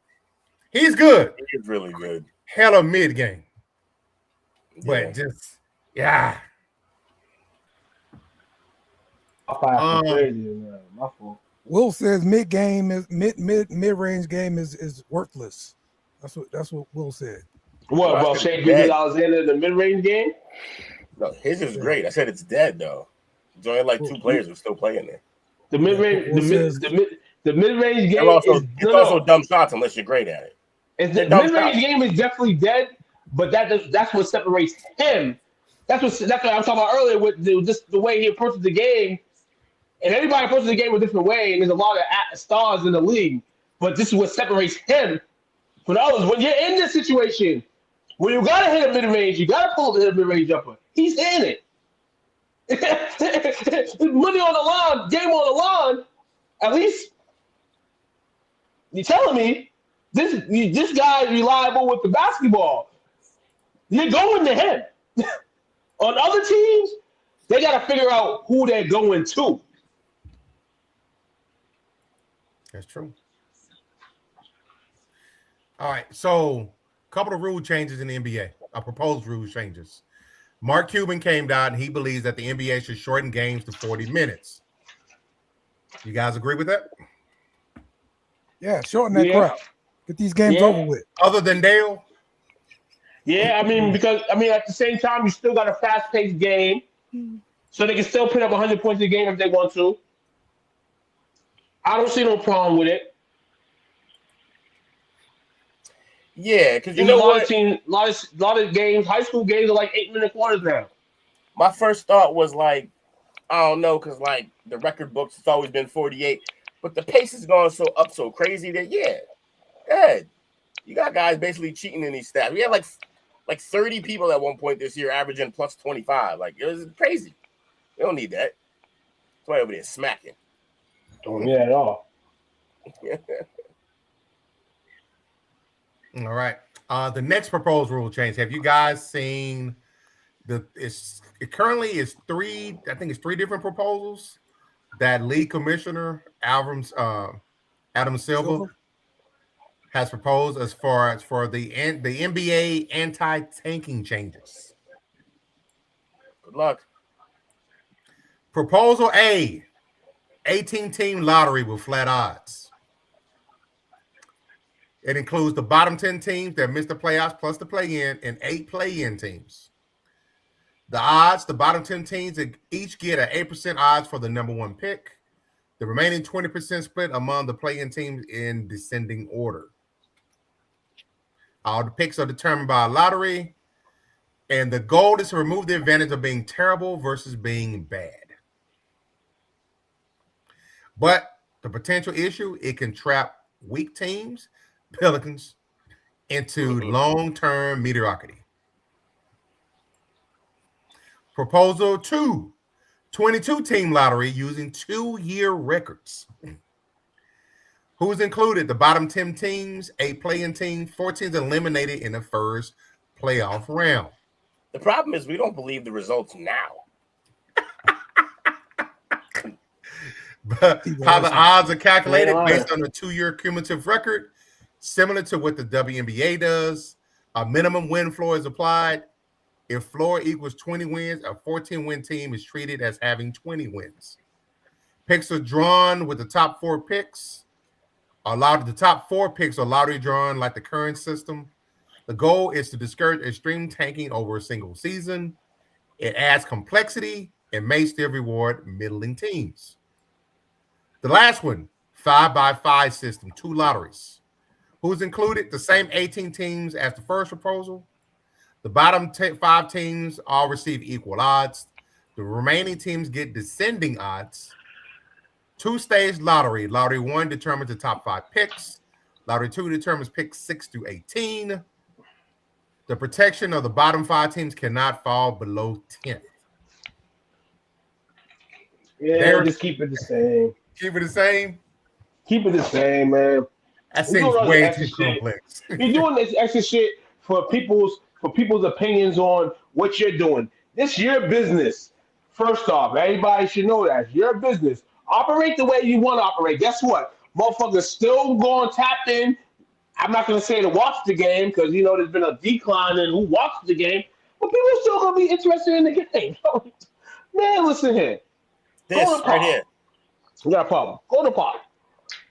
C: He's good.
D: He's really good.
C: Hella mid game. But
D: Yeah.
C: just, yeah.
G: Crazy, man. My fault.
F: Will says mid game is mid range game is worthless. That's what Will said.
G: What about Shea Gilgeous-Alexander in the mid range game?
D: No, his is great. I said it's dead though. There's only like two players who are still playing there.
G: The mid range, the mid range game
D: It's also dumb shots unless you're great at it.
G: The mid range game is definitely dead, but that's what separates him. That's what I was talking about earlier with just the way he approaches the game. And everybody approaches the game a different way, and there's a lot of stars in the league. But this is what separates him from others. When you're in this situation, when you gotta hit a mid range, you gotta pull the mid range upper. He's in it. Money on the line, game on the line. At least you're telling me this guy is reliable with the basketball. You're going to him. On other teams, they gotta figure out who they're going to.
C: That's true. All right, so a couple of rule changes in the NBA. Proposed rule changes. Mark Cuban came out and he believes that the NBA should shorten games to 40 minutes. You guys agree with that?
F: Yeah, shorten that crap. Get these games over with.
C: Other than Dale?
G: Yeah, because at the same time, you still got a fast-paced game, so they can still put up 100 points a game if they want to. I don't see no problem with it.
D: Yeah, because you know what?
G: A lot of games, high school games are like 8-minute quarters now.
D: My first thought was like, I don't know, because like the record books, it's always been 48, but the pace is going so crazy that good. You got guys basically cheating in these stats. We had like 30 people at one point this year averaging plus 25. Like it was crazy. We don't need that. That's why over there smacking.
G: Don't need that at all.
C: All right. The next proposed rule change. Have you guys seen it currently is three different proposals that league commissioner Adam Silver has proposed as far as for the NBA anti-tanking changes.
D: Good luck.
C: Proposal A, 18-team lottery with flat odds. It includes the bottom 10 teams that missed the playoffs plus the play-in and 8 play-in teams. The odds, the bottom 10 teams each get an 8% odds for the number 1 pick. The remaining 20% split among the play-in teams in descending order. All the picks are determined by a lottery, and the goal is to remove the advantage of being terrible versus being bad. But the potential issue, it can trap weak teams, Pelicans, into long-term mediocrity. Proposal 2, 22-team lottery using 2-year records. Who's included? The bottom 10 teams, 8 play-in teams, 4 teams eliminated in the first playoff round.
D: The problem is we don't believe the results now.
C: But how the odds are calculated based on the 2-year cumulative record, similar to what the WNBA does. A minimum win floor is applied. If floor equals 20 wins, a 14-win team is treated as having 20 wins. Picks are drawn with the top 4 picks. The top 4 picks are lottery drawn like the current system. The goal is to discourage extreme tanking over a single season. It adds complexity and may still reward middling teams. The last one, 5x5 system, 2 lotteries. Who's included? The same 18 teams as the first proposal. The bottom 5 teams all receive equal odds. The remaining teams get descending odds. 2-stage lottery. Lottery 1 determines the top 5 picks. Lottery 2 determines picks 6 through 18. The protection of the bottom 5 teams cannot fall below 10th.
G: Yeah, just keep it the same.
C: Keep it the same?
G: Keep it the same, man.
C: That seems way too complex.
G: You're doing this extra shit for people's opinions on what you're doing. This your business. First off, everybody should know that. It's your business. Operate the way you want to operate. Guess what? Motherfuckers still going to tap in. I'm not going to say to watch the game because, there's been a decline in who watches the game. But people still going to be interested in the game. Man, listen here.
D: This right here.
G: You got a problem. Go to pot.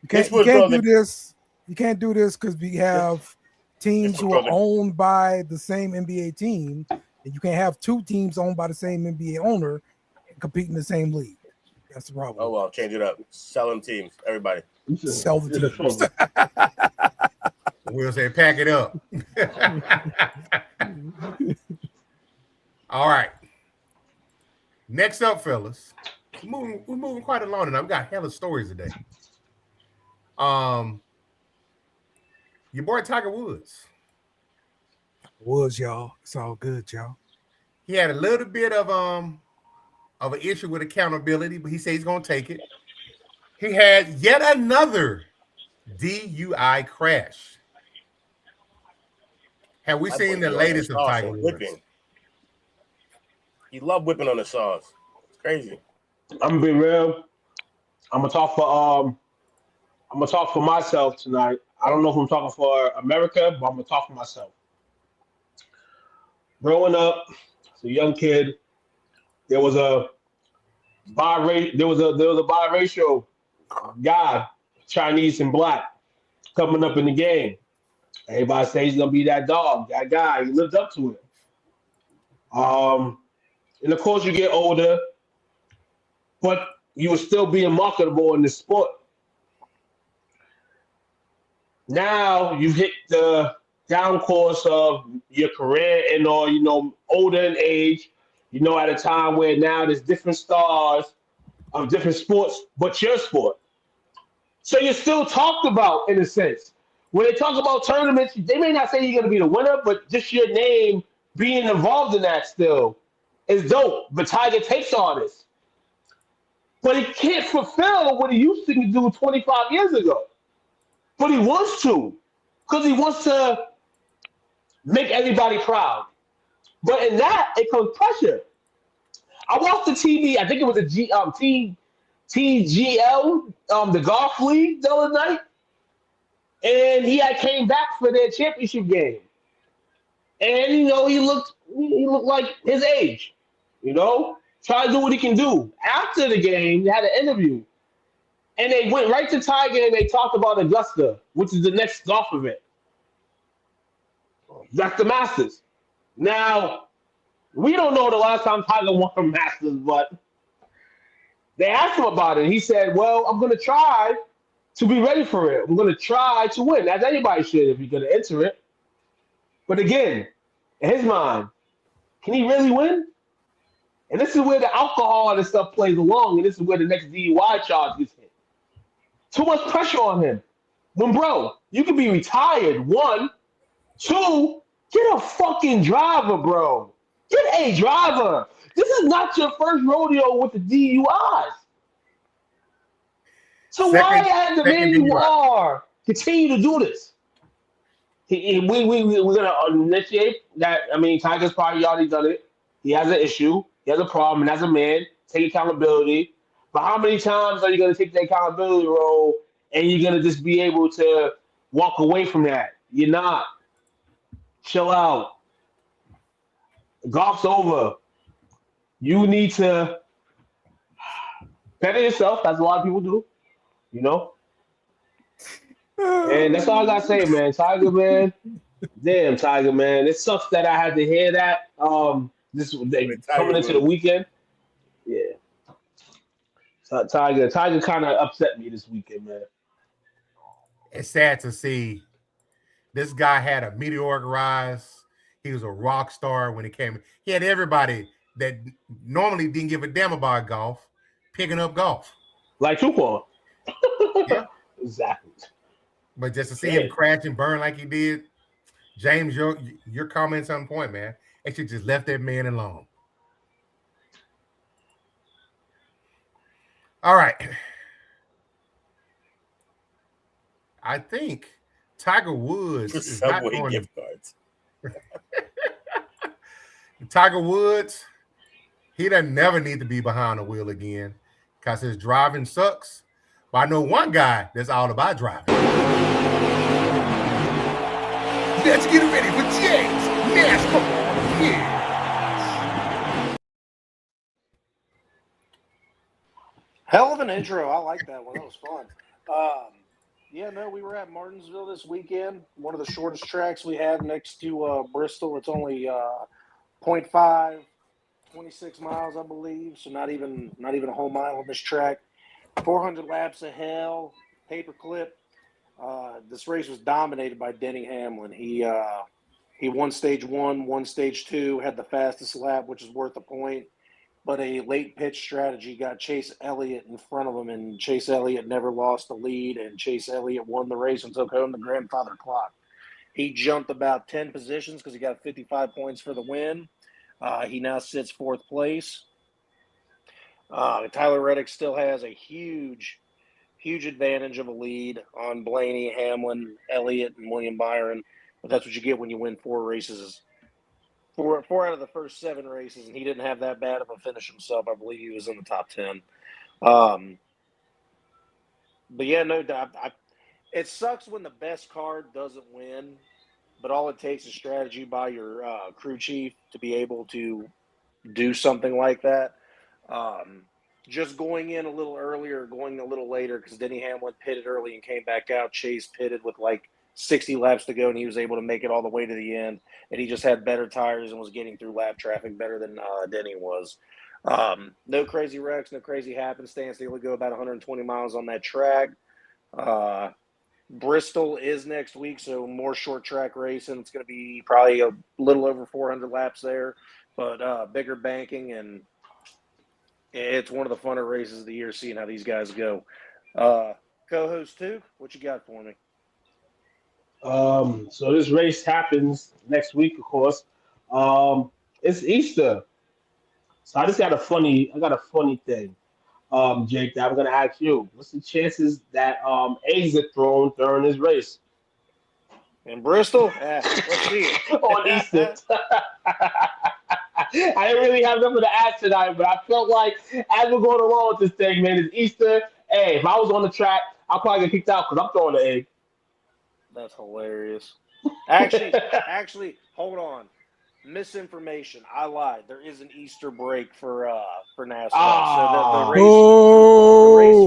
F: You can't do this. You can't do this because we have teams who are owned by the same NBA team, and you can't have 2 teams owned by the same NBA owner and compete in the same league. That's the problem.
D: Oh well, change it up. Sell them teams, everybody.
F: Sell the teams.
C: We'll say pack it up. All right. Next up, fellas. We're moving quite along tonight. We got hella stories today. Your boy Tiger Woods.
F: Y'all. It's all good, y'all.
C: He had a little bit of an issue with accountability, but he said he's gonna take it. He had yet another DUI crash. Have we seen the latest of Tiger Woods?
D: Whipping. He loved whipping on the saws. It's crazy.
G: I'm gonna be real. I'm gonna talk for myself tonight. I don't know if I'm talking for America, but I'm gonna talk for myself. Growing up, as a young kid, there was a biracial guy, Chinese and black, coming up in the game. Everybody says he's gonna be that dog, that guy. He lived up to it. And of course, you get older, but you were still being marketable in the sport. Now you've hit the down course of your career and older in age, at a time where now there's different stars of different sports, but your sport. So you're still talked about in a sense. When they talk about tournaments, they may not say you're going to be the winner, but just your name being involved in that still is dope. But Tiger takes all this. But he can't fulfill what he used to do 25 years ago. But he wants to, because he wants to make everybody proud. But in that, it comes pressure. I watched the TV, I think it was a TGL, the golf league the other night. And he had came back for their championship game. And, he looked like his age, Try to do what he can do. After the game, they had an interview. And they went right to Tiger and they talked about Augusta, which is the next golf event. That's the Masters. Now, we don't know the last time Tiger won a Masters, but they asked him about it. And he said, well, I'm going to try to be ready for it. I'm going to try to win, as anybody should if you're going to enter it. But again, in his mind, can he really win? And this is where the alcohol and stuff plays along, and this is where the next DUI charge gets hit. Too much pressure on him. When, bro, you can be retired, 1. 2, get a fucking driver, bro. Get a driver. This is not your first rodeo with the DUIs. So why, as the man you are, continue to do this? We're going to initiate that. I mean, Tiger's probably already done it. He has an issue. He has a problem. And as a man, take accountability. But how many times are you going to take the accountability role and you're going to just be able to walk away from that? You're not. Chill out. Golf's over. You need to better yourself, as a lot of people do, you know? And that's all I gotta say, man. Tiger, man. Damn, Tiger, man. It sucks that I had to hear that. This
D: When Tiger
G: coming into the
D: lose.
G: weekend. Yeah. Tiger kind of upset me this weekend, man.
C: It's sad to see this guy had a meteoric rise. He was a rock star when he came. He had everybody that normally didn't give a damn about golf picking up golf.
G: Like Tupac.
C: Yeah.
G: Exactly.
C: But just to see him
G: Yeah.
C: crash and burn like he did, James, your comments on point, man. They should just left that man alone. All right. I think Tiger Woods is not
D: Subway
C: going to.
D: gift cards.
C: Tiger Woods, he doesn't never need to be behind the wheel again because his driving sucks. But I know one guy that's all about driving. Let's get ready for James NASCAR. Yeah.
E: Hell of an intro. I like that one. That was fun. Yeah, no, we were at Martinsville this weekend. One of the shortest tracks we have next to Bristol. It's only 0.5, 26 miles, I believe. So not even a whole mile on this track. 400 laps of hell, paperclip. This race was dominated by Denny Hamlin. He won stage 1, won stage 2, had the fastest lap, which is worth a point. But a late pitch strategy got Chase Elliott in front of him, and Chase Elliott never lost the lead, and Chase Elliott won the race and took home the grandfather clock. He jumped about 10 positions because he got 55 points for the win. He now sits 4th place. Tyler Reddick still has a huge advantage of a lead on Blaney, Hamlin, Elliott, and William Byron. But that's what you get when you win 4 races. Four out of the first 7 races, and he didn't have that bad of a finish himself. I believe he was in the top 10. But yeah, no doubt. It sucks when the best card doesn't win, but all it takes is strategy by your crew chief to be able to do something like that. Just going in a little earlier, going a little later, because Denny Hamlin pitted early and came back out. Chase pitted with like 60 laps to go, and he was able to make it all the way to the end. And he just had better tires and was getting through lap traffic better than Denny was. No crazy wrecks, no crazy happenstance. They only go about 120 miles on that track. Bristol is next week, so more short track racing. It's going to be probably a little over 400 laps there, but bigger banking, and it's one of the funner races of the year, seeing how these guys go. Co-host 2, what you got for me?
G: So this race happens next week, of course. It's Easter. So I got a funny thing, Jake, that I'm gonna ask you. What's the chances that eggs are thrown during this race?
E: In Bristol? Let's see it.
G: On Easter. I didn't really have nothing to ask tonight, but I felt like as we're going along with this thing, man, it's Easter. Hey, if I was on the track, I'll probably get kicked out because I'm throwing the egg.
E: That's hilarious. Actually, hold on. Misinformation. I lied. There is an Easter break for NASCAR. So the race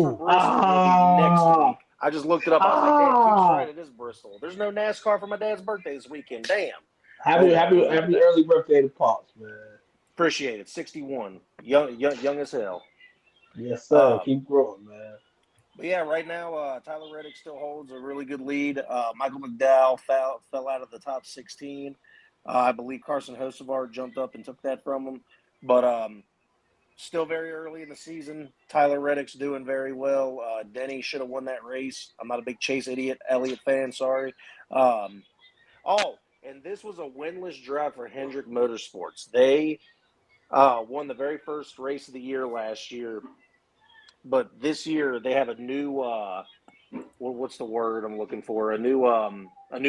E: for Bristol will be next week. I just looked it up. I was like, damn, Keith's right. It is Bristol. There's no NASCAR for my dad's birthday this weekend. Damn.
G: Happy early birthday to Pops, man.
E: Appreciate it. 61. Young as hell.
G: Yes, sir. Keep growing, man.
E: But yeah, right now, Tyler Reddick still holds a really good lead. Michael McDowell fell out of the top 16. I believe Carson Hocevar jumped up and took that from him. But still very early in the season. Tyler Reddick's doing very well. Denny should have won that race. I'm not a big Chase Elliott fan, sorry. And this was a winless drive for Hendrick Motorsports. They won the very first race of the year last year. But this year they have a new what's the word I'm looking for? A new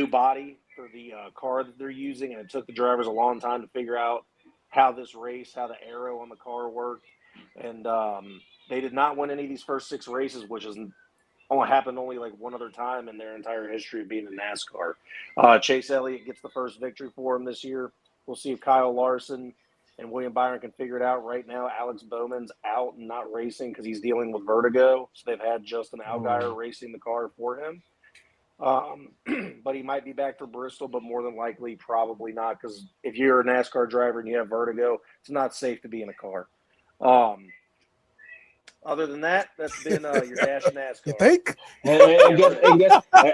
E: body for the car that they're using, and it took the drivers a long time to figure out how the aero on the car worked. And they did not win any of these first 6 races, which has only happened like one other time in their entire history of being in NASCAR. Chase Elliott gets the first victory for him this year. We'll see if Kyle Larson and William Byron can figure it out. Right now, Alex Bowman's out and not racing because he's dealing with vertigo. So they've had Justin Allgaier racing the car for him. But he might be back for Bristol, but more than likely, probably not, because if you're a NASCAR driver and you have vertigo, it's not safe to be in a car. Other than that, that's been your Dash NASCAR.
F: You think?
G: And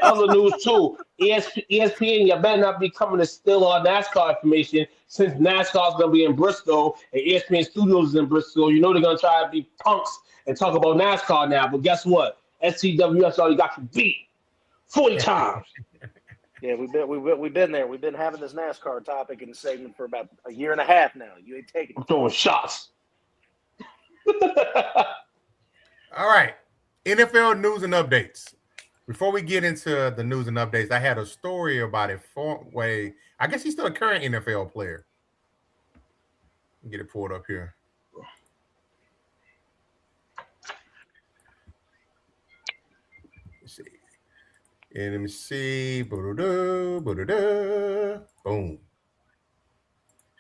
G: other news too. ESPN, you better not be coming to steal our NASCAR information since NASCAR's gonna be in Bristol and ESPN Studios is in Bristol. You know they're gonna try to be punks and talk about NASCAR now. But guess what? STWFTV already got you beat 40 times.
E: Yeah, we've been there. We've been having this NASCAR topic in the segment for about a year and a half now. You ain't taking it.
G: I'm throwing shots.
C: All right. NFL news and updates. Before we get into the news and updates, I had a story about it. I guess he's still a current NFL player. Get it pulled up here. Let's see. And let me see. Boom.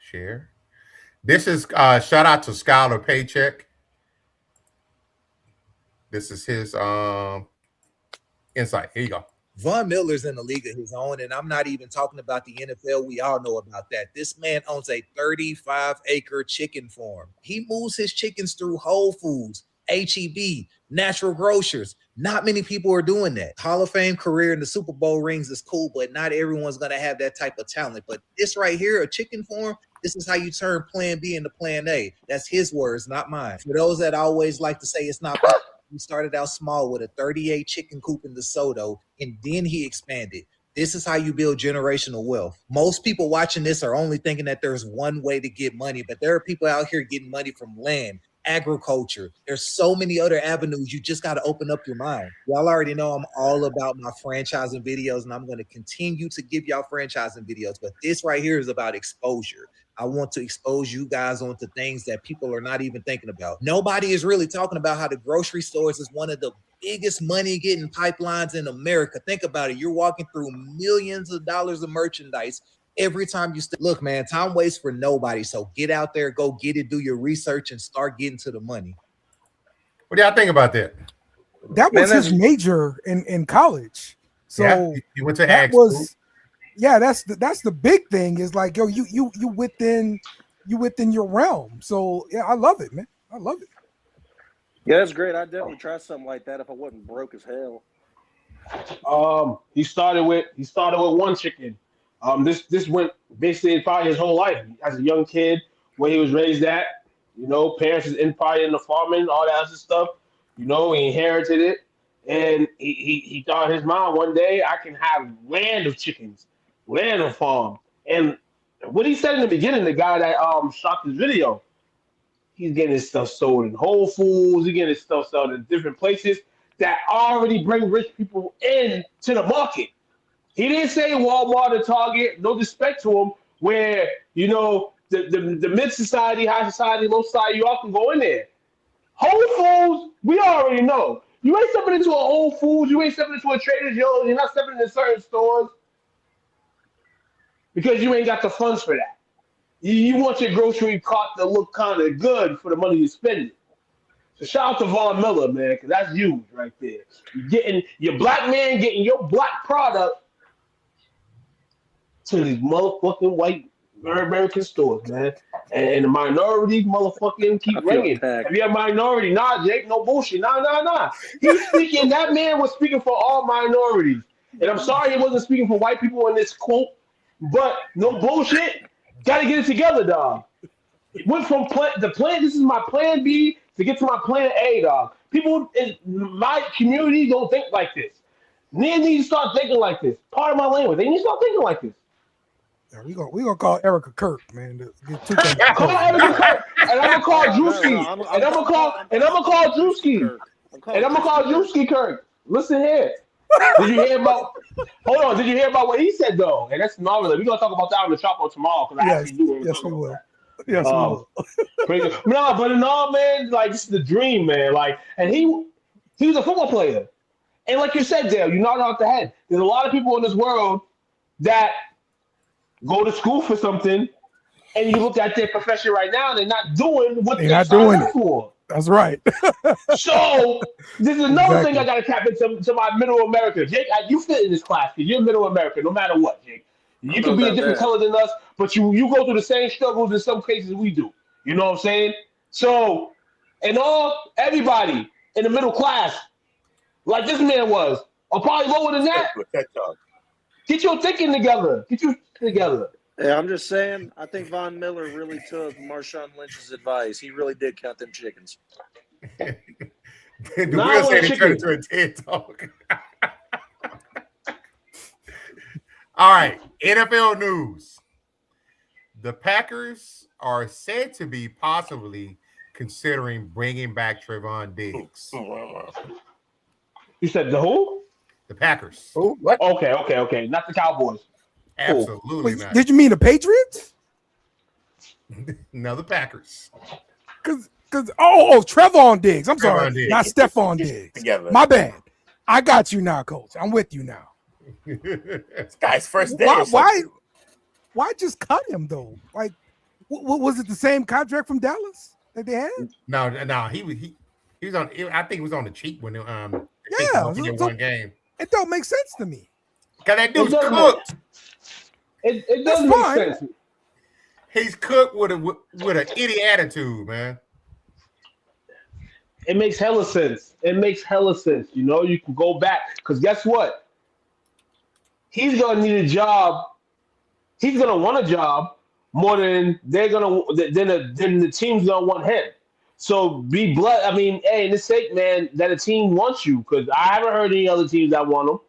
C: Share. This is shout out to Skylar Paycheck. This is his insight. Here you go.
H: Von Miller's in a league of his own, and I'm not even talking about the NFL. We all know about that. This man owns a 35-acre chicken farm. He moves his chickens through Whole Foods, HEB, natural grocers. Not many people are doing that. Hall of Fame career in the Super Bowl rings is cool, but not everyone's going to have that type of talent. But this right here, a chicken farm, this is how you turn plan B into plan A. That's his words, not mine. For those that always like to say it's not possible, he started out small with a 38 chicken coop in DeSoto, and then he expanded. This is how you build generational wealth. Most people watching this are only thinking that there's one way to get money, but there are people out here getting money from land, agriculture. There's so many other avenues. You just got to open up your mind. Y'all already know I'm all about my franchising videos, and I'm going to continue to give y'all franchising videos, but this right here is about exposure. I want to expose you guys onto things that people are not even thinking about. Nobody is really talking about how the grocery stores is one of the biggest money-getting pipelines in America. Think about it. You're walking through millions of dollars of merchandise every time you look, man, time waits for nobody. So get out there, go get it, do your research, and start getting to the money.
C: What do y'all think about that?
F: That was his major in college. So
C: yeah, he went to ag
F: school.
C: School.
F: Yeah, that's the big thing is like, yo, you within your realm. So yeah, I love it, man. I love it.
E: Yeah, that's great. I'd definitely try something like that if I wasn't broke as hell.
G: He started with one chicken. This went basically probably his whole life as a young kid where he was raised at. You know, parents is probably in the farming, all that other stuff. You know, he inherited it, and he thought in his mind one day I can have land of chickens. Land of farm. And what he said in the beginning, the guy that shot this video, he's getting his stuff sold in Whole Foods, he's getting his stuff sold in different places that already bring rich people in to the market. He didn't say Walmart or Target, no disrespect to him, where, you know, the mid society, high society, low society, you all can go in there. Whole Foods, we already know. You ain't stepping into a Whole Foods, you ain't stepping into a Trader Joe's, you're not stepping into certain stores. Because you ain't got the funds for that. You want your grocery cart to look kind of good for the money you spend. So shout out to Von Miller, man, because that's huge right there. You're getting your black man getting your black product to these motherfucking white American stores, man. And the minority motherfucking keep ringing. If you're a minority, nah, Jake, no bullshit. Nah. He's speaking, that man was speaking for all minorities. And I'm sorry he wasn't speaking for white people in this quote. But no bullshit. Got to get it together, dog. It went from this is my plan B to get to my plan A, dog. People in my community don't think like this. They need to start thinking like this. Part of my language. They need to start thinking like this.
F: Yeah, we gonna call Erica Kirk, man. To get two
G: call Erica Kirk, and I'm gonna call Drewski, and I'm gonna call Drewski, and I'm gonna call Drewski Kirk. Listen here. Did you hear about? Hold on. Did you hear about what he said though? And that's normal. We're gonna talk about that on the Chapo tomorrow because I actually do.
F: Yes, we will. Yes, we will.
G: No, but no, man. Like this is the dream, man. Like, and he was a football player, and like you said, Dale, you knocked it off the head. There's a lot of people in this world that go to school for something And you look at their profession right now, they're not doing what
F: They're
G: they
F: not
G: signed
F: doing
G: up
F: it.
G: for.
F: That's right.
G: So this is another thing
F: Exactly.
G: I got to tap into my Middle America. Jake, you fit in this class because you're Middle America, no matter what, Jake. You
E: No
G: can be a
E: doubt
G: different
E: that.
G: color than us, but you go through the same struggles in some cases we do. You know what I'm saying? So, everybody in the middle class, like this man was, or probably lower than that, get your thinking together. Get your thinking together.
E: Yeah, I'm just saying. I think Von Miller really took Marshawn Lynch's advice. He really did count them chickens.
C: The
G: Now I
C: Will
G: want
C: said
G: a
C: he turned
G: chicken.
C: into a TED talk. All right, NFL news. The Packers are said to be possibly considering bringing back Trevon Diggs.
G: You said the who?
C: The Packers.
D: Who? What?
G: Okay. Not the Cowboys.
C: Absolutely
F: Wait,
C: not.
F: did you mean the Patriots?
C: No, the Packers.
F: Because Trevon Diggs. I'm sorry,
C: Trevon Diggs.
F: not Stephon Diggs.
D: Together.
F: My bad. I got you now, Coach. I'm with you now.
D: This guy's first day.
F: Why just cut him though? Like, was it the same contract from Dallas that they had?
C: No, he was on. I think he was on the cheap when
F: Yeah,
C: one game.
F: It don't make sense to me.
C: Cause that dude's
G: doesn't
C: cooked.
G: It
F: That's
G: does make
F: fine.
G: sense.
C: He's cooked with an idiot attitude, man.
G: It makes hella sense. You know, you can go back because guess what? He's gonna need a job. He's gonna want a job more than than the team's gonna want him. So be blood. I mean, hey, in this sake, man, that a team wants you because I haven't heard any other teams that want him.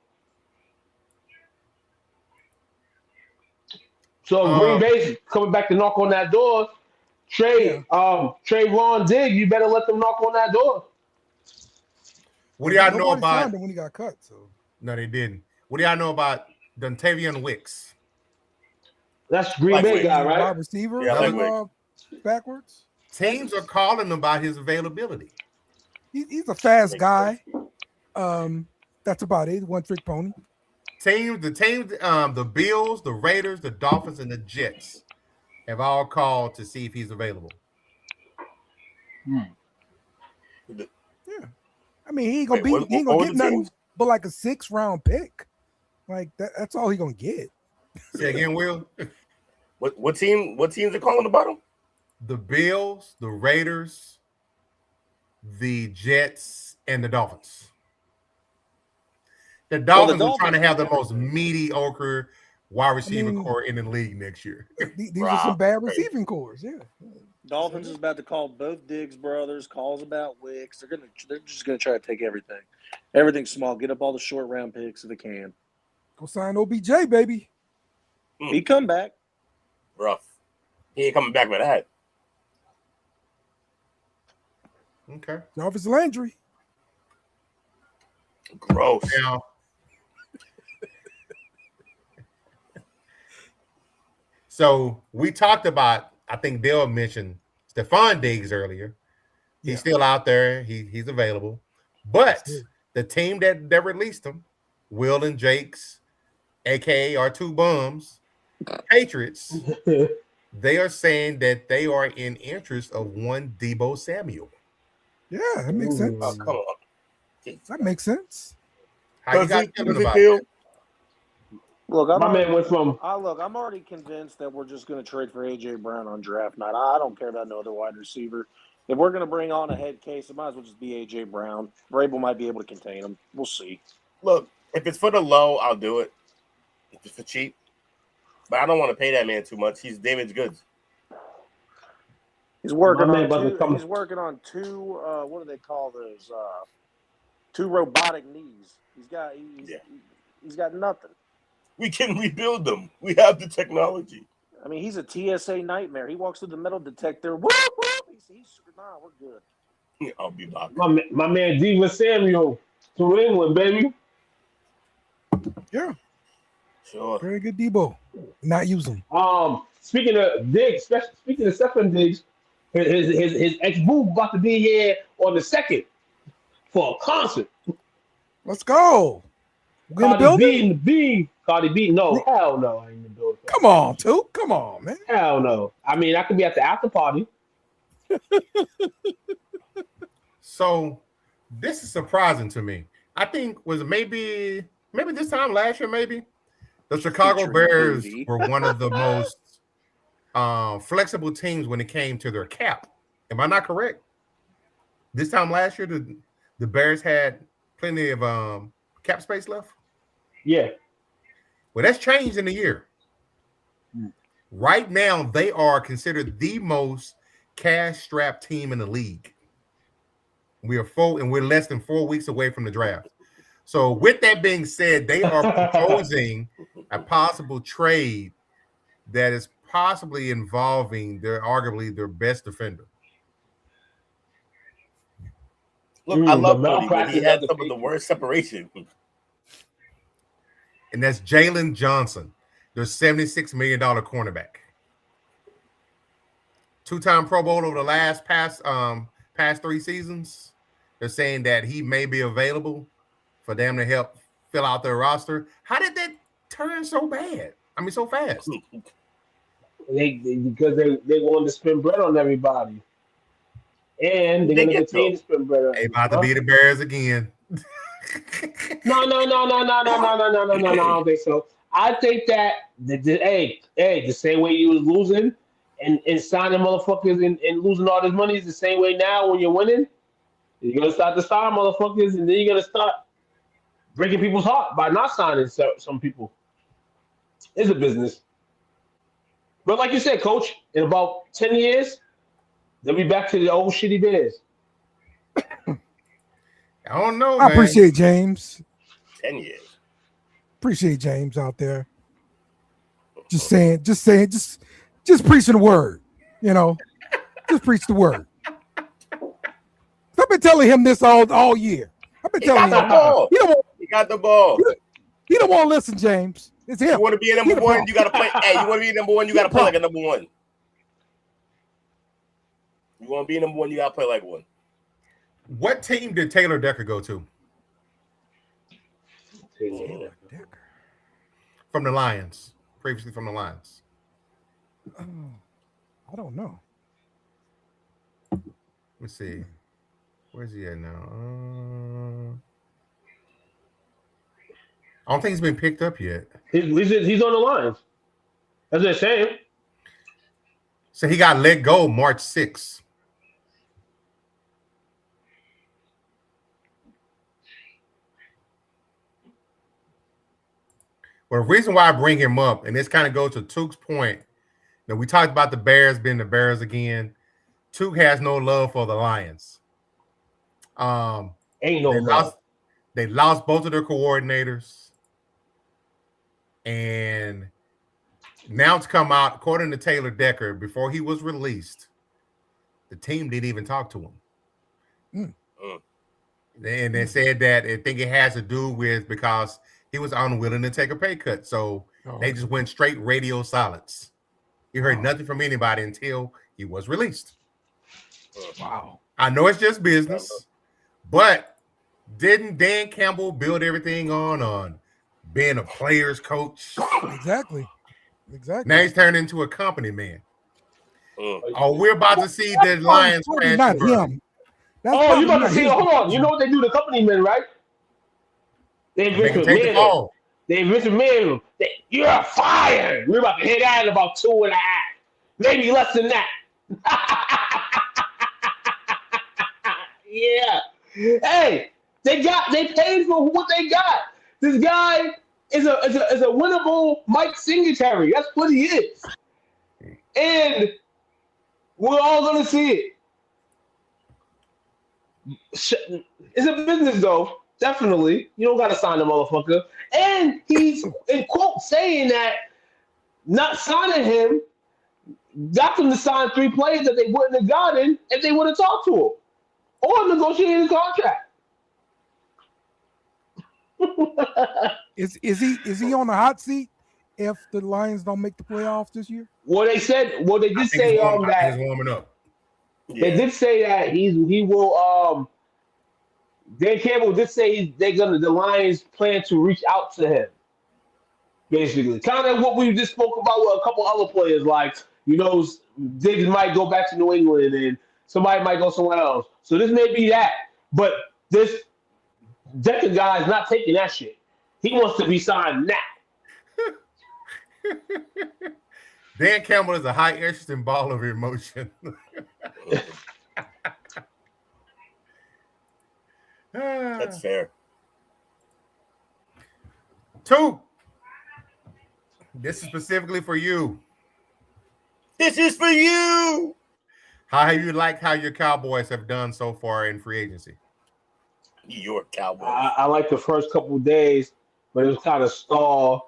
G: So Green Bay's coming back to knock on that door. Trayvon Diggs, you better let them knock on that door.
C: What do y'all know
F: Nobody
C: about?
F: signed him when he got cut. So
C: No, they didn't. What do y'all know about Dontavian Wicks?
G: That's Green Bay guy, right?
F: wide receiver,
D: Yeah,
F: backwards.
C: Teams are calling about his availability.
F: He's a fast guy. That's about it. One trick pony.
C: The Bills, the Raiders, the Dolphins, and the Jets have all called to see if he's available.
F: Yeah. I mean, he ain't gonna get nothing but like a 6th round pick. Like that's all he gonna get.
C: Say again, Will.
D: What teams are calling about him?
C: The Bills, the Raiders, the Jets, and the Dolphins. The Dolphins are trying to have the most mediocre wide receiver core in the league next year.
F: These are some bad receiving cores. Yeah.
E: Dolphins is about to call both Diggs brothers. Calls about Wicks. They're just gonna try to take everything. Everything small. Get up all the short round picks if they can.
F: Go sign OBJ, baby.
E: He come back.
D: Rough. He ain't coming back with that.
C: Okay.
F: Jarvis Landry.
D: Gross.
C: Now, so we talked about, I think Dale mentioned Stephon Diggs earlier. He's still out there. He's available. But the team that released him, Will and Jake's, aka our two bums, Patriots, they are saying that they are in interest of one Deebo Samuel.
F: Yeah, that makes sense.
D: Oh, come on.
F: That makes sense.
C: How you guys feeling about that?
E: Look,
G: My man went from
E: I'm already convinced that we're just going to trade for A.J. Brown on draft night. I don't care about no other wide receiver. If we're going to bring on a head case, it might as well just be A.J. Brown. Vrabel might be able to contain him. We'll see.
D: Look, if it's for the low, I'll do it. If it's for cheap. But I don't want to pay that man too much. He's damaged goods.
E: He's working
G: My man
E: on
G: about to
E: two.
G: come-
E: He's working on two. What do they call those? Two robotic knees. He's got nothing.
D: We can rebuild them. We have the technology.
E: I mean, he's a TSA nightmare. He walks through the metal detector. Whoop, whoop. We're good.
D: I'll be back.
G: my man Diva Samuel to New England, baby.
F: Yeah.
D: Sure.
F: Very good Debo. Not use him.
G: Speaking of Diggs, speaking of Stephen Diggs, his ex-boo about to be here on the 2nd for a concert.
F: Let's go. We're in the building?
G: Cardi B. No, hell no. I ain't in the building.
F: Come on, Toot. Come on, man.
G: Hell no. I mean, I could be at the after party.
C: So this is surprising to me. I think was maybe this time last year, maybe the Chicago
D: Featuring
C: Bears
D: Booty.
C: were one of the most flexible teams when it came to their cap. Am I not correct? This time last year, the Bears had plenty of cap space left.
G: Yeah.
C: Well, that's changed in a year. Right now, they are considered the most cash-strapped team in the league. We're less than 4 weeks away from the draft. So, with that being said, they are proposing a possible trade that is possibly involving arguably their best defender.
D: Look, I love
G: the
D: Cody, but he
G: malpractice
D: had
G: of the
D: some of the worst separation.
C: And that's Jalen Johnson, their $76 million cornerback. Two-time Pro Bowl over the past 3 seasons. They're saying that he may be available for them to help fill out their roster. How did that turn so bad? I mean, so fast.
G: Because they wanted to spend bread on everybody. And they're going to continue to spend bread on
C: They about to be the Bears again.
G: No, I don't think so. I think that the same way you was losing and signing motherfuckers and losing all this money is the same way now when you're winning. You're gonna start to sign motherfuckers, and then you're gonna start breaking people's heart by not signing some people. It's a business. But like you said, Coach, in about 10 years, they'll be back to the old shitty Bears.
C: I don't know.
F: I appreciate James.
D: 10 years.
F: Appreciate James out there. Just preaching the word. You know, just preach the word. I've been telling him this all year. I've been telling him.
D: He got the ball.
F: He don't want to listen, James. It's him.
D: You want to be a number one, you got to play. Hey, you want to be number one, you got to play like a number one. You want to be number one, you got to play like one.
C: What team did Taylor Decker go to?
F: Taylor Decker.
C: From the Lions. Previously from the Lions.
F: I don't know.
C: Let's see. Where's he at now? I don't think he's been picked up yet.
G: He's on the Lions. That's what they're saying.
C: So he got let go March 6th. Well, the reason why I bring him up, and this kind of goes to Took's point, that we talked about the Bears being the Bears again. Took has no love for the Lions.
G: Ain't no love.
C: They lost both of their coordinators. And now it's come out, according to Taylor Decker, before he was released, the team didn't even talk to him. And they said that I think it has to do with because he was unwilling to take a pay cut. So they just went straight radio silence. You heard nothing from anybody until he was released.
F: Wow.
C: I know it's just business, but didn't Dan Campbell build everything on being a player's coach?
F: Exactly.
C: Now he's turned into a company man. Oh, we're about to see the Lions crash.
F: Not him.
G: You about to see? Hold on. You know what they do to company men, right? They Richard Mann. They Richard Mann. You're fired. We're about to hit that in about 2.5, maybe less than that. Yeah. Hey, they paid for what they got. This guy is a winnable Mike Singletary. That's what he is. And we're all gonna see it. It's a business though. Definitely. You don't gotta sign the motherfucker. And he's in quote saying that not signing him got them to sign 3 players that they wouldn't have gotten if they would have talked to him or negotiated a contract.
F: Is he on the hot seat if the Lions don't make the playoffs this year?
G: Well, they did say that
C: he's warming up.
G: They did say that he will. Dan Campbell did say the Lions plan to reach out to him basically. Kind of what we just spoke about with a couple other players, like, Diggs might go back to New England and somebody might go somewhere else. So this may be that. But this Decker guy is not taking that shit. He wants to be signed now.
C: Dan Campbell is a high interesting ball of emotion.
D: That's fair.
C: 2. This is specifically for you.
D: This is for you.
C: How have you liked how your Cowboys have done so far in free agency?
D: Your Cowboys.
G: I like the first couple of days, but it was kind of stalled,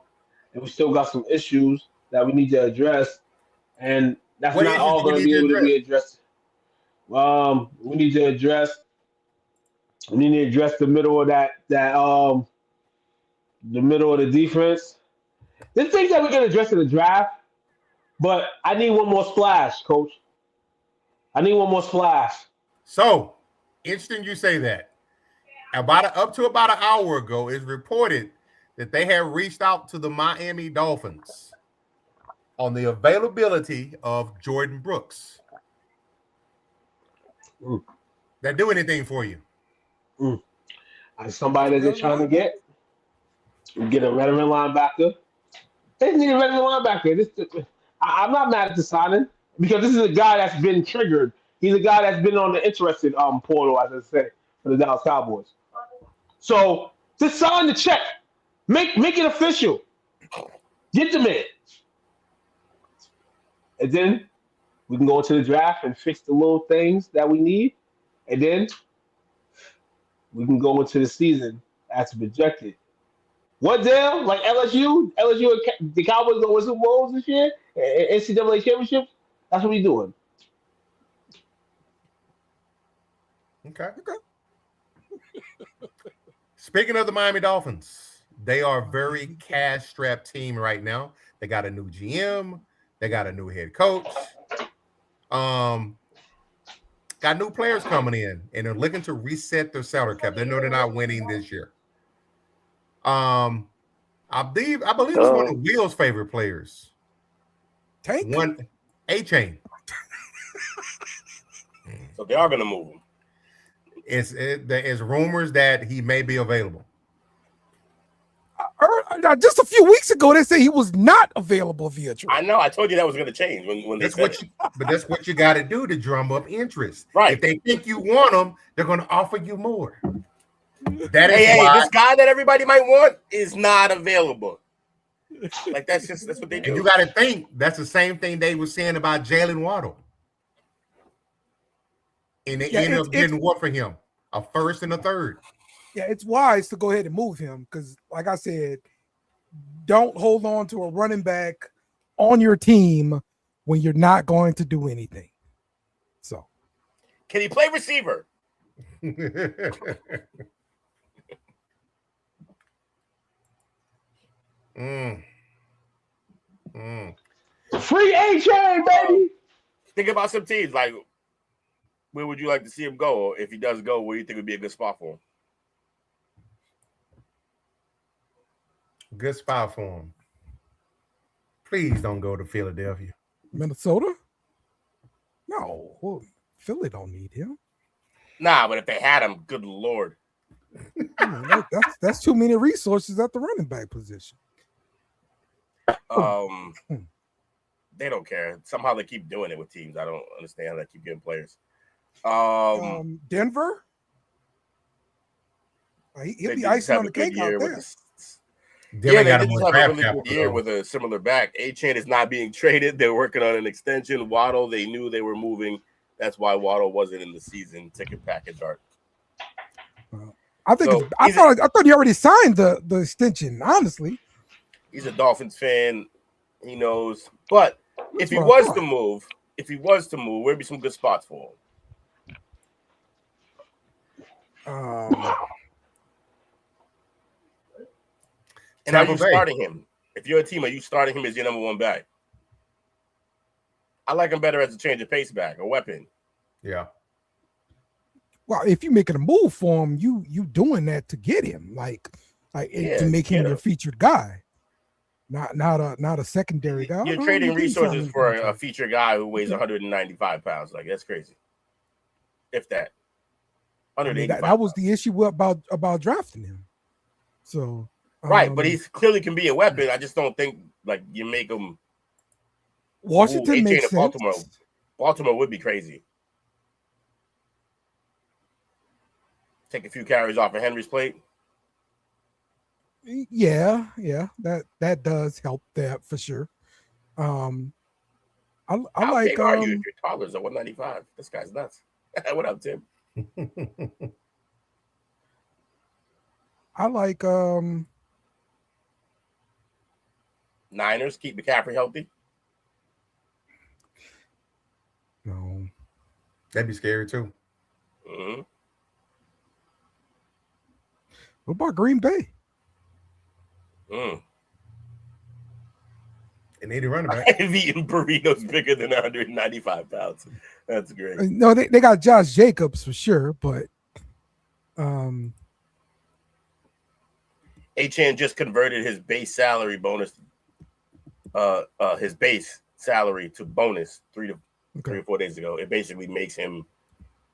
G: and we still got some issues that we need to address, and that's
C: What
G: not
C: issues
G: all
C: do you
G: going to
C: need
G: be
C: to
G: able to be addressed. We need to address. We need to address the middle of the middle of the defense. There's things that we can address in the draft, but I need one more splash, Coach. I need one more splash.
C: So, interesting you say that. Up to about an hour ago, it's reported that they have reached out to the Miami Dolphins on the availability of Jordan Brooks. That do anything for you?
G: As somebody that they're trying to get a veteran linebacker. They need a veteran linebacker. I'm not mad at the signing because this is a guy that's been triggered. He's a guy that's been on the interested portal, as I say, for the Dallas Cowboys. So just sign the check. Make it official. Get them in. And then we can go into the draft and fix the little things that we need. And then we can go into the season as projected. What, Dale? Like LSU? The Cowboys going to win some bowls this year? NCAA championship? That's what we doing.
C: Okay. Speaking of the Miami Dolphins, they are a very cash-strapped team right now. They got a new GM. They got a new head coach. Got new players coming in, and they're looking to reset their salary cap. They know they're not winning this year. I believe it's one of Will's favorite players.
F: Tank?
C: One A-Chain.
D: So they are going to move him.
C: There is rumors that he may be available.
F: Just a few weeks ago, they said he was not available via trade.
D: I know. I told you that was going to change when they said it.
C: But that's what you got to do to drum up interest.
D: Right.
C: If they think you want them, they're going to offer you more. That is
D: Hey,
C: why
D: this guy that everybody might want is not available. Like that's what they do.
C: And you got to think that's the same thing they were saying about Jalen Waddle. And they ended up getting what for him? A first and a third.
F: Yeah, it's wise to go ahead and move him because, like I said, don't hold on to a running back on your team when you're not going to do anything. So,
D: can he play receiver?
G: Free A-Chain, baby.
D: Think about some teams. Like, where would you like to see him go? Or if he does go, where do you think would be a good spot for him?
C: Good spot for him. Please don't go to Philadelphia.
F: Minnesota? No, well, Philly don't need him.
D: Nah, but if they had him, good Lord.
F: I mean, that's too many resources at the running back position.
D: They don't care. Somehow they keep doing it with teams. I don't understand how they keep getting players.
F: Denver? He'll be icing on the cake out there.
D: They just have a really good year with a similar back. A-Chain is not being traded. They're working on an extension. Waddle, they knew they were moving. That's why Waddle wasn't in the season ticket package art.
F: I thought he already signed the extension, honestly.
D: He's a Dolphins fan. He knows. But if he was to move, where'd be some good spots for him? And are you starting him? If you're a team, are you starting him as your number one back? I like him better as a change of pace back, a weapon.
C: Yeah.
F: Well, if you're making a move for him, you doing that to get him, to make him your featured guy. not a secondary guy.
D: You're trading resources for a feature guy who weighs 195 pounds. Like, that's crazy. If that.
F: I mean, that was the issue about drafting him. So
D: right, but he clearly can be a weapon. I just don't think like you make him.
F: Washington makes sense.
D: Baltimore would be crazy. Take a few carries off of Henry's plate.
F: Yeah, that does help that for sure. I like
D: argue if your toddler's at 195. This guy's nuts. What up, Tim?
F: I like
D: Niners keep McCaffrey healthy.
F: No,
C: That'd be scary too.
D: Mm-hmm.
F: What about Green Bay?
D: Mm.
C: They need a running back.
D: I've eaten burritos bigger than 195 pounds. That's great.
F: No, they got Josh Jacobs for sure, but
D: Achane just converted his base salary bonus, his base salary to bonus 3 or 4 days ago. It basically makes him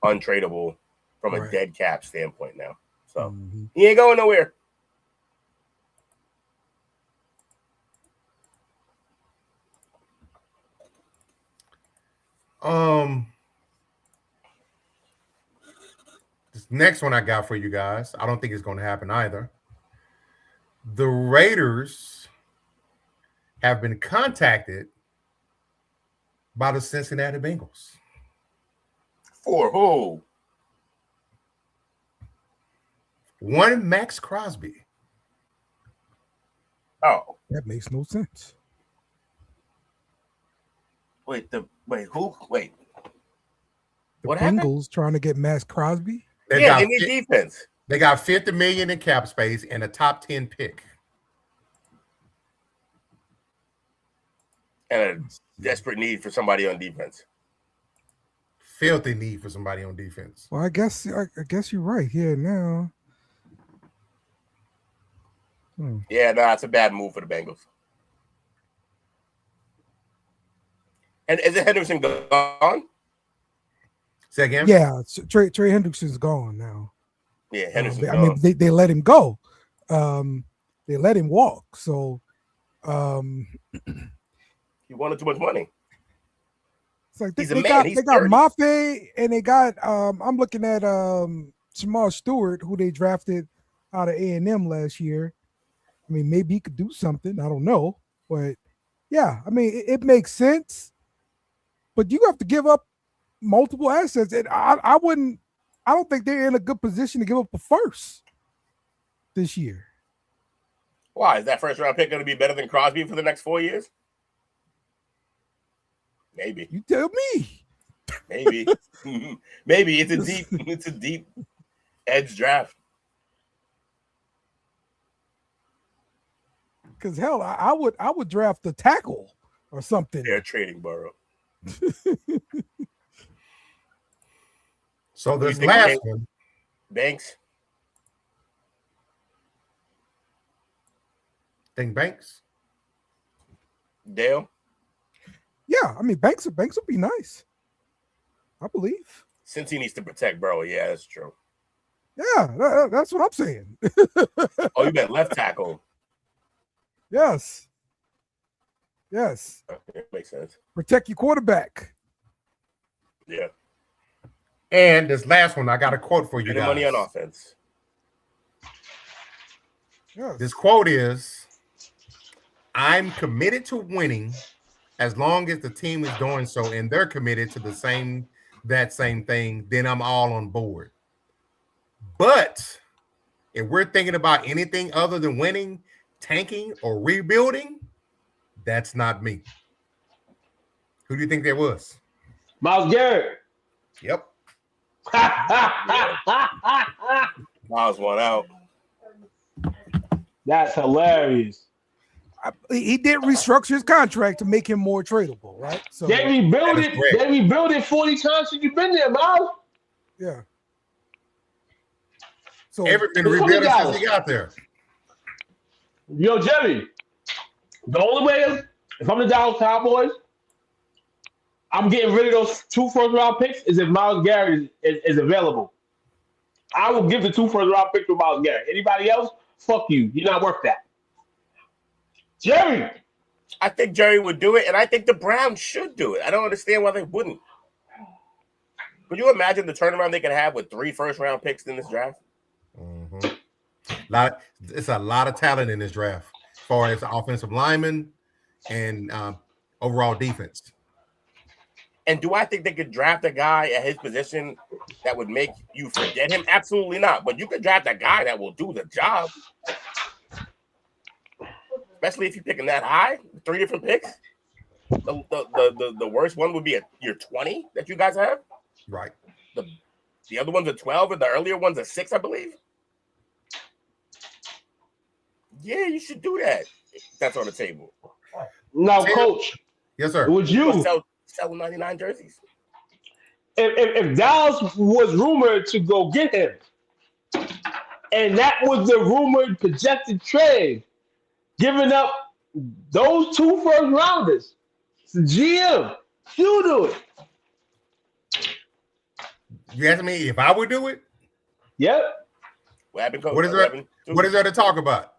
D: untradeable from a dead cap standpoint now. So he ain't going nowhere.
C: This next one I got for you guys, I don't think it's going to happen either. The Raiders have been contacted by the Cincinnati Bengals.
D: For who?
C: One Max Crosby.
D: Oh,
F: that makes no sense.
D: Wait, who? Wait.
F: The
D: What
F: Bengals
D: happened?
F: trying to get Max Crosby.
D: They need defense.
C: They got $50 million in cap space and a top 10 pick.
D: And a desperate need for somebody on defense.
C: Filthy need for somebody on defense.
F: Well, I guess you're right here now.
D: Yeah, no, it's a bad move for the Bengals. And is it Henderson gone?
C: Say again?
F: Yeah, Trey Hendrickson's gone now.
D: Yeah, Henderson's
F: I
D: gone.
F: mean, they let him go. They let him walk. So
D: He wanted too much money.
F: it's like
D: He's a
F: they
D: man.
F: got
D: He's
F: they got
D: 30.
F: Mafe and they got I'm looking at Jamal Stewart, who they drafted out of A&M last year. I mean, maybe he could do something. I don't know, but yeah, I mean, it makes sense. But you have to give up multiple assets, and I don't think they're in a good position to give up a first this year.
D: Why? Is that first round pick going to be better than Crosby for the next 4 years? Maybe.
F: You tell me.
D: Maybe. Maybe it's a deep edge draft.
F: Because hell, I would draft a tackle or something.
D: They're trading Burrow.
C: So this last one,
D: Banks.
C: think Banks.
D: Dale.
F: Yeah, I mean Banks would be nice. I believe.
D: Since he needs to protect Burrow, yeah, that's true.
F: Yeah, that's what I'm saying.
D: Oh, you meant left tackle.
F: Yes.
D: That makes sense.
F: Protect your quarterback.
D: Yeah.
C: And this last one, I got a quote for you
D: Getting
C: guys.
D: money on offense.
F: Yes.
C: This quote is, I'm committed to winning as long as the team is doing so and they're committed to that same thing, then I'm all on board. But if we're thinking about anything other than winning, tanking, or rebuilding, that's not me. Who do you think that was?
G: Myles Garrett.
C: Yep.
D: Miles one out.
G: That's hilarious.
F: He did restructure his contract to make him more tradable, right? So
G: They rebuild
C: That is
G: it.
C: correct.
G: They rebuild it 40 times since you've been there, Miles.
F: yeah. So
C: Everything
G: Who's
C: rebuilding
G: coming
C: since he got there.
G: Yo, Jerry. The only way, if I'm the Dallas Cowboys, I'm getting rid of those 2 first-round picks is if Myles Garrett is available. I will give the 2 first-round picks to Myles Garrett. Anybody else, fuck you. You're not worth that. Jerry.
D: I think Jerry would do it, and I think the Browns should do it. I don't understand why they wouldn't. Could you imagine the turnaround they could have with 3 first-round picks in this draft?
C: Mm-hmm. It's a lot of talent in this draft, as far as offensive linemen and overall defense.
D: And do I think they could draft a guy at his position that would make you forget him? Absolutely not. But you could draft a guy that will do the job. Especially if you're picking that high, 3 different picks. The worst one would be your 20 that you guys have.
C: Right.
D: The other one's a 12, and the earlier one's a 6, I believe. Yeah, you should do that. That's on the table.
G: Now, Coach.
C: Yes, sir.
G: It was you.
D: Sell 99 jerseys.
G: If Dallas was rumored to go get him, and that was the rumored projected trade, giving up those 2 first-rounders, GM, you do it.
C: You asking me if I would do it?
G: Yep.
D: What happened, Coach?
C: What is there to talk about?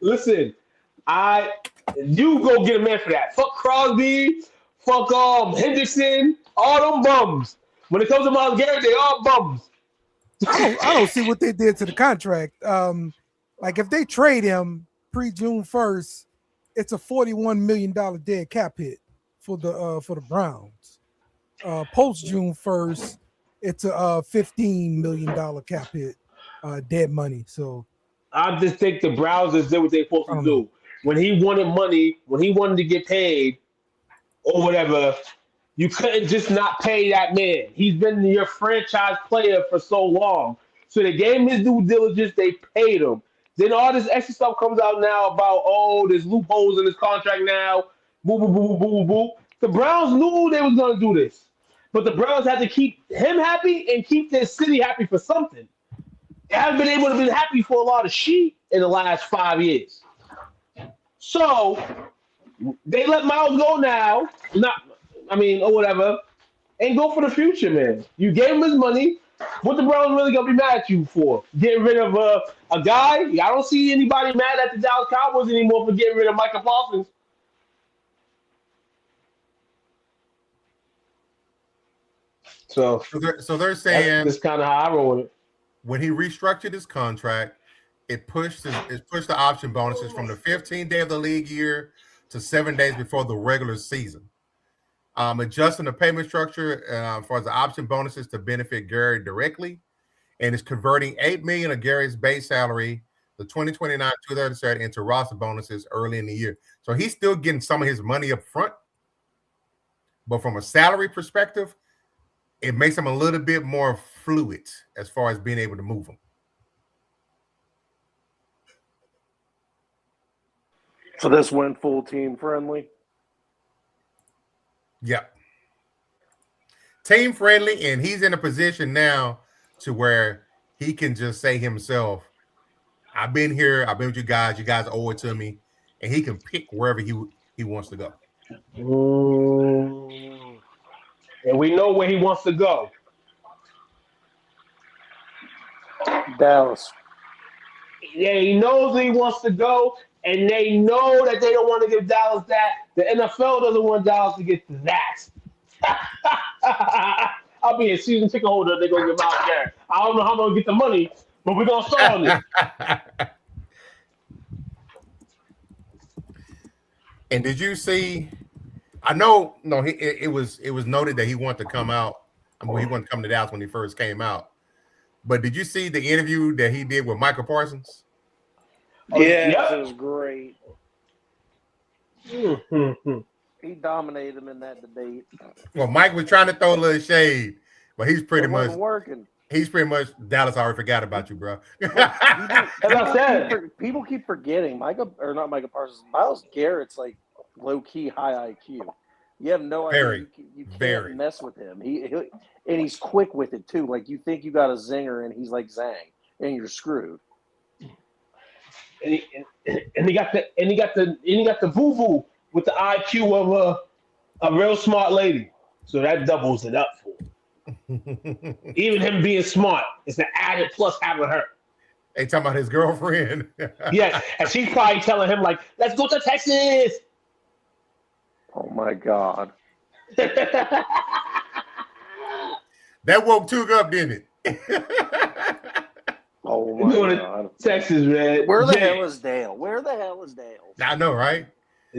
G: Listen. You go get a man for that. Fuck Crosby, fuck Henderson, all them bums. When it comes to Myles Garrett, they all bums.
F: I don't see what they did to the contract. Like if they trade him pre-June 1st, it's a $41 million dead cap hit for the Browns. Post June 1st, it's a $15 million cap hit, dead money. So
G: I just think the Browns did what they're supposed to do. When he wanted money, when he wanted to get paid or whatever, you couldn't just not pay that man. He's been your franchise player for so long. So they gave him his due diligence. They paid him. Then all this extra stuff comes out now about, there's loopholes in his contract now. Boo, boo, boo, boo, boo, boo. The Browns knew they was going to do this. But the Browns had to keep him happy and keep their city happy for something. They haven't been able to be happy for a lot of shit in the last 5 years. So they let Myles go now, or whatever, and go for the future, man. You gave him his money. What the Browns really gonna be mad at you for? Getting rid of a guy? I don't see anybody mad at the Dallas Cowboys anymore for getting rid of Micah Parsons. So
C: they're saying
G: that's kind of how I roll it.
C: When he restructured his contract, it pushed the option bonuses from the 15th day of the league year to 7 days before the regular season. Adjusting the payment structure for the option bonuses to benefit Gary directly, and is converting $8 million of Gary's base salary, the 2029 237 into roster bonuses early in the year. So he's still getting some of his money up front, but from a salary perspective, it makes him a little bit more fluid as far as being able to move him.
E: So this went full team friendly?
C: Yep. Team friendly, and he's in a position now to where he can just say himself, I've been here, I've been with you guys owe it to me, and he can pick wherever he wants to go.
G: And we know where he wants to go.
E: Dallas.
G: Yeah, he knows where he wants to go, and they know that they don't want to give Dallas that. The NFL doesn't want Dallas to get that. I'll be a season ticket holder. They're going to get Myles Garrett. I don't know how I'm going to get the money, but we're going to start on it.
C: And did you see? I know. No, it was noted that he wanted to come out. He wanted to come to Dallas when he first came out. But did you see the interview that he did with Michael Parsons?
E: Yes, it was great. He dominated him in that debate.
C: Well, Mike was trying to throw a little shade, but he's pretty much
E: working.
C: He's pretty much Dallas already forgot about you, bro.
E: People keep forgetting Michael Parsons. Myles Garrett's like low key high IQ. You have no idea. You can't mess with him. And he's quick with it too. Like you think you got a zinger, and he's like zang, and you're screwed.
G: and he got the boo-boo with the IQ of a real smart lady. So that doubles it up for him. Even him being smart is an added plus having her.
C: Hey, talking about his girlfriend.
G: Yes, and she's probably telling him like, "Let's go to Texas."
E: Oh my God.
C: That woke Took up, didn't it?
E: Oh
G: We're
E: my
G: going
E: God.
G: to Texas, man.
E: Where the
G: Jay,
E: hell is Dale? Where the hell is Dale?
C: I know, right?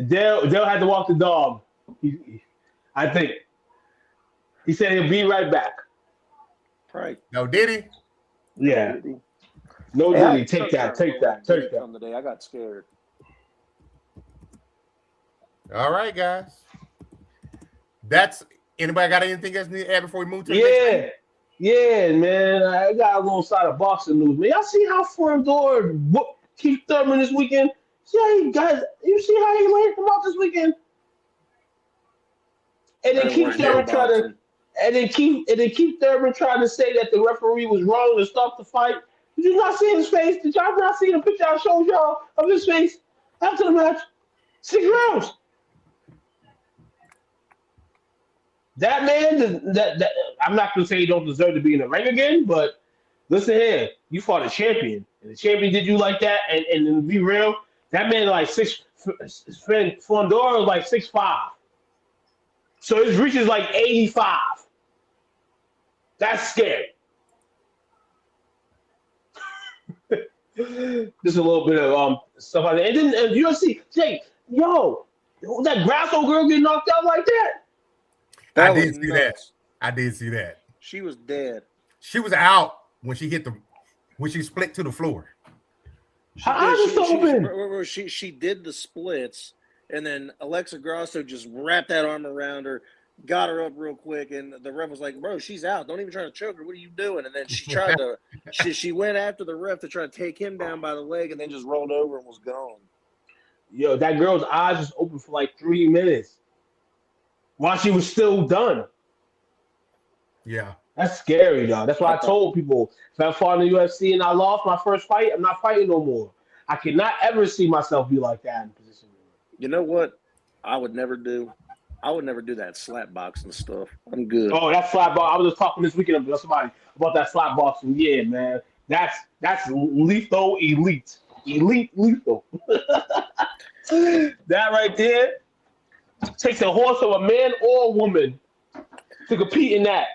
G: Dale had to walk the dog. I think he said he'll be right back.
E: Right.
C: No, did he?
G: Yeah. No,
E: Hey,
G: Diddy, take that.
E: From today, I got scared.
C: All right, guys. That's anybody got anything else to add before we move to the next thing?
G: Yeah, man. I got a little side of boxing news, man. Y'all see how Fondor whooped Keith Thurman this weekend? See how he guys? You see how he laid him out this weekend? And then Keith Thurman tried to, Keith Thurman tried to say that the referee was wrong to stop the fight. Did you not see his face? Did y'all not see the picture I showed y'all of his face after the match? 6 rounds. That man, that I'm not gonna say he don't deserve to be in the ring again, but listen here, you fought a champion, and the champion did you like that, and to be real, that man like Fondor is like 6'5", so his reach is like 85. That's scary. Just a little bit of stuff like that, and then UFC, Jake, that Grasso girl get knocked out like that.
C: I did see that. I did see that.
E: She was dead.
C: She was out when she split to the floor.
E: She did the splits, and then Alexa Grasso just wrapped that arm around her, got her up real quick, and the ref was like, "Bro, she's out. Don't even try to choke her. What are you doing?" And then she tried to, she went after the ref to try to take him down by the leg, and then just rolled over and was gone.
G: Yo, that girl's eyes was open for like 3 minutes while she was still done.
C: Yeah.
G: That's scary, y'all. That's why I told people, if I fought in the UFC and I lost my first fight, I'm not fighting no more. I cannot ever see myself be like that in position.
E: You know what? I would never do that slap boxing stuff. I'm good.
G: Oh, that slap box. I was just talking this weekend with somebody about that slap boxing. Yeah, man. That's lethal elite. Elite lethal. That right there takes a horse of a man or a woman to compete in that.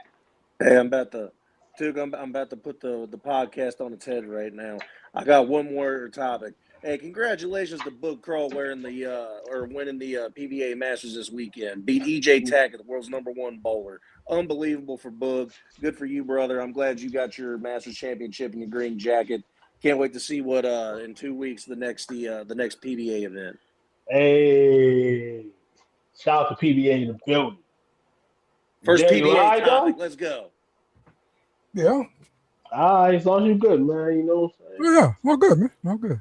E: Hey, I'm about to put the podcast on its head right now. I got one more topic. Hey, congratulations to Boog Crawl winning the PBA Masters this weekend. Beat EJ Tackett, the world's #1 bowler. Unbelievable for Boog. Good for you, brother. I'm glad you got your Masters championship in your green jacket. Can't wait to see what in 2 weeks the next PBA event.
G: Hey, shout out to PBA in the building.
E: First
G: Jay,
E: PBA topic. Let's go.
F: Yeah.
G: All right, as long as you're good, man. You know what I'm saying?
F: Yeah, all good, man. All good.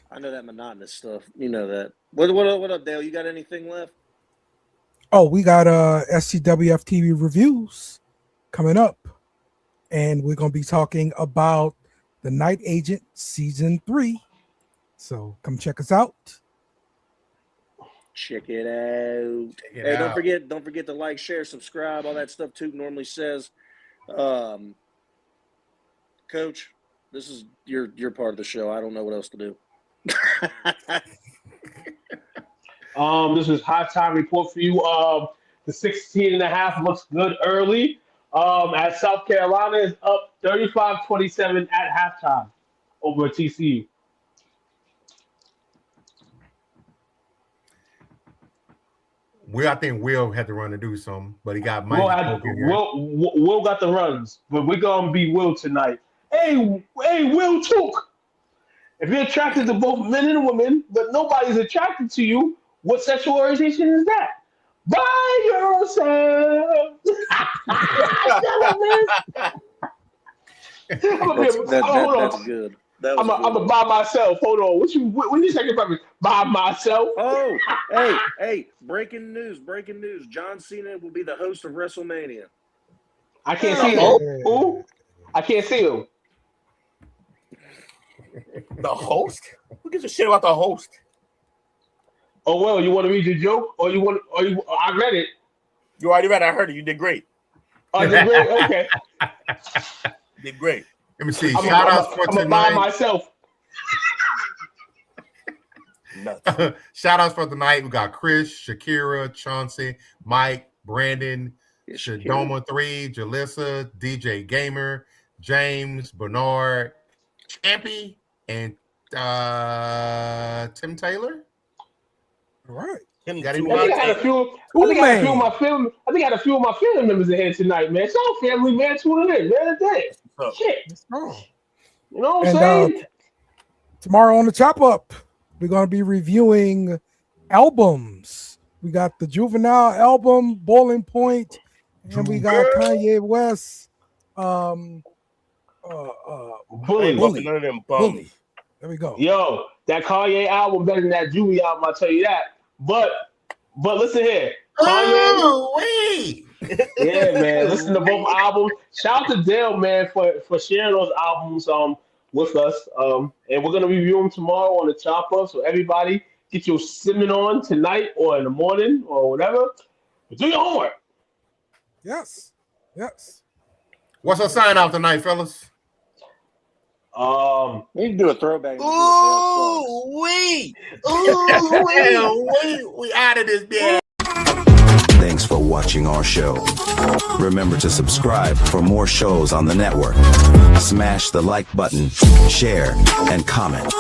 E: I know that monotonous stuff. You know that. What up, Dale? You got anything left?
F: Oh, we got STWFTV reviews coming up, and we're gonna be talking about The Night Agent season 3. So come check us out.
E: Check it out. Hey, don't forget to like, share, subscribe, all that stuff Toot normally says. Coach, this is your part of the show. I don't know what else to do.
G: This is halftime report for you. The 16.5 looks good early. As South Carolina is up 35-27 at halftime over TCU.
C: I think Will had to run to do something, but he got Mike.
G: Will got the runs, but we're gonna be Will tonight. Hey, Will Took. If you're attracted to both men and women, but nobody's attracted to you, what sexual orientation is that? By yourself.
E: That's good.
G: I'm a by myself. Hold on. What you saying about me? By myself?
E: Oh, hey! Breaking news! John Cena will be the host of WrestleMania.
G: I can't see him. Who? I can't see him.
D: The host? Who gives a shit about the host?
G: Oh well, you want to read your joke, or you want? I read it.
D: You already read it. I heard it. You did great.
G: I did great. Okay.
D: You did great.
C: Let me see. Shout outs for
G: I'm
C: tonight.
G: myself.
C: Shout outs for tonight. We got Chris, Shakira, Chauncey, Mike, Brandon, Shadoma 3, Jalissa, DJ Gamer, James, Bernard, Champy, and Tim Taylor.
F: All right.
G: I think I had a few of my family members in here tonight, man. So family, man, tuning in, man. Damn. Shit. You know what I'm saying?
F: Tomorrow on the Chop Up, we're going to be reviewing albums. We got the Juvenile album, Boiling Point, and we got Kanye West.
G: Bully.
D: None of them bums.
F: There we go.
G: Yo, that Kanye album better than that Juvie album, I'll tell you that. But listen here.
C: Kanye,
G: yeah, man. Listen to both albums. Shout out to Dale, man, for sharing those albums with us. And we're gonna review them tomorrow on the Chop Up. So everybody get your simming on tonight or in the morning or whatever. Do your homework.
F: Yes.
C: what's our sign out tonight, fellas?
E: We can do a throwback.
C: We out of this bitch.
I: Thanks for watching our show. Remember to subscribe for more shows on the network. Smash the like button, share, and comment.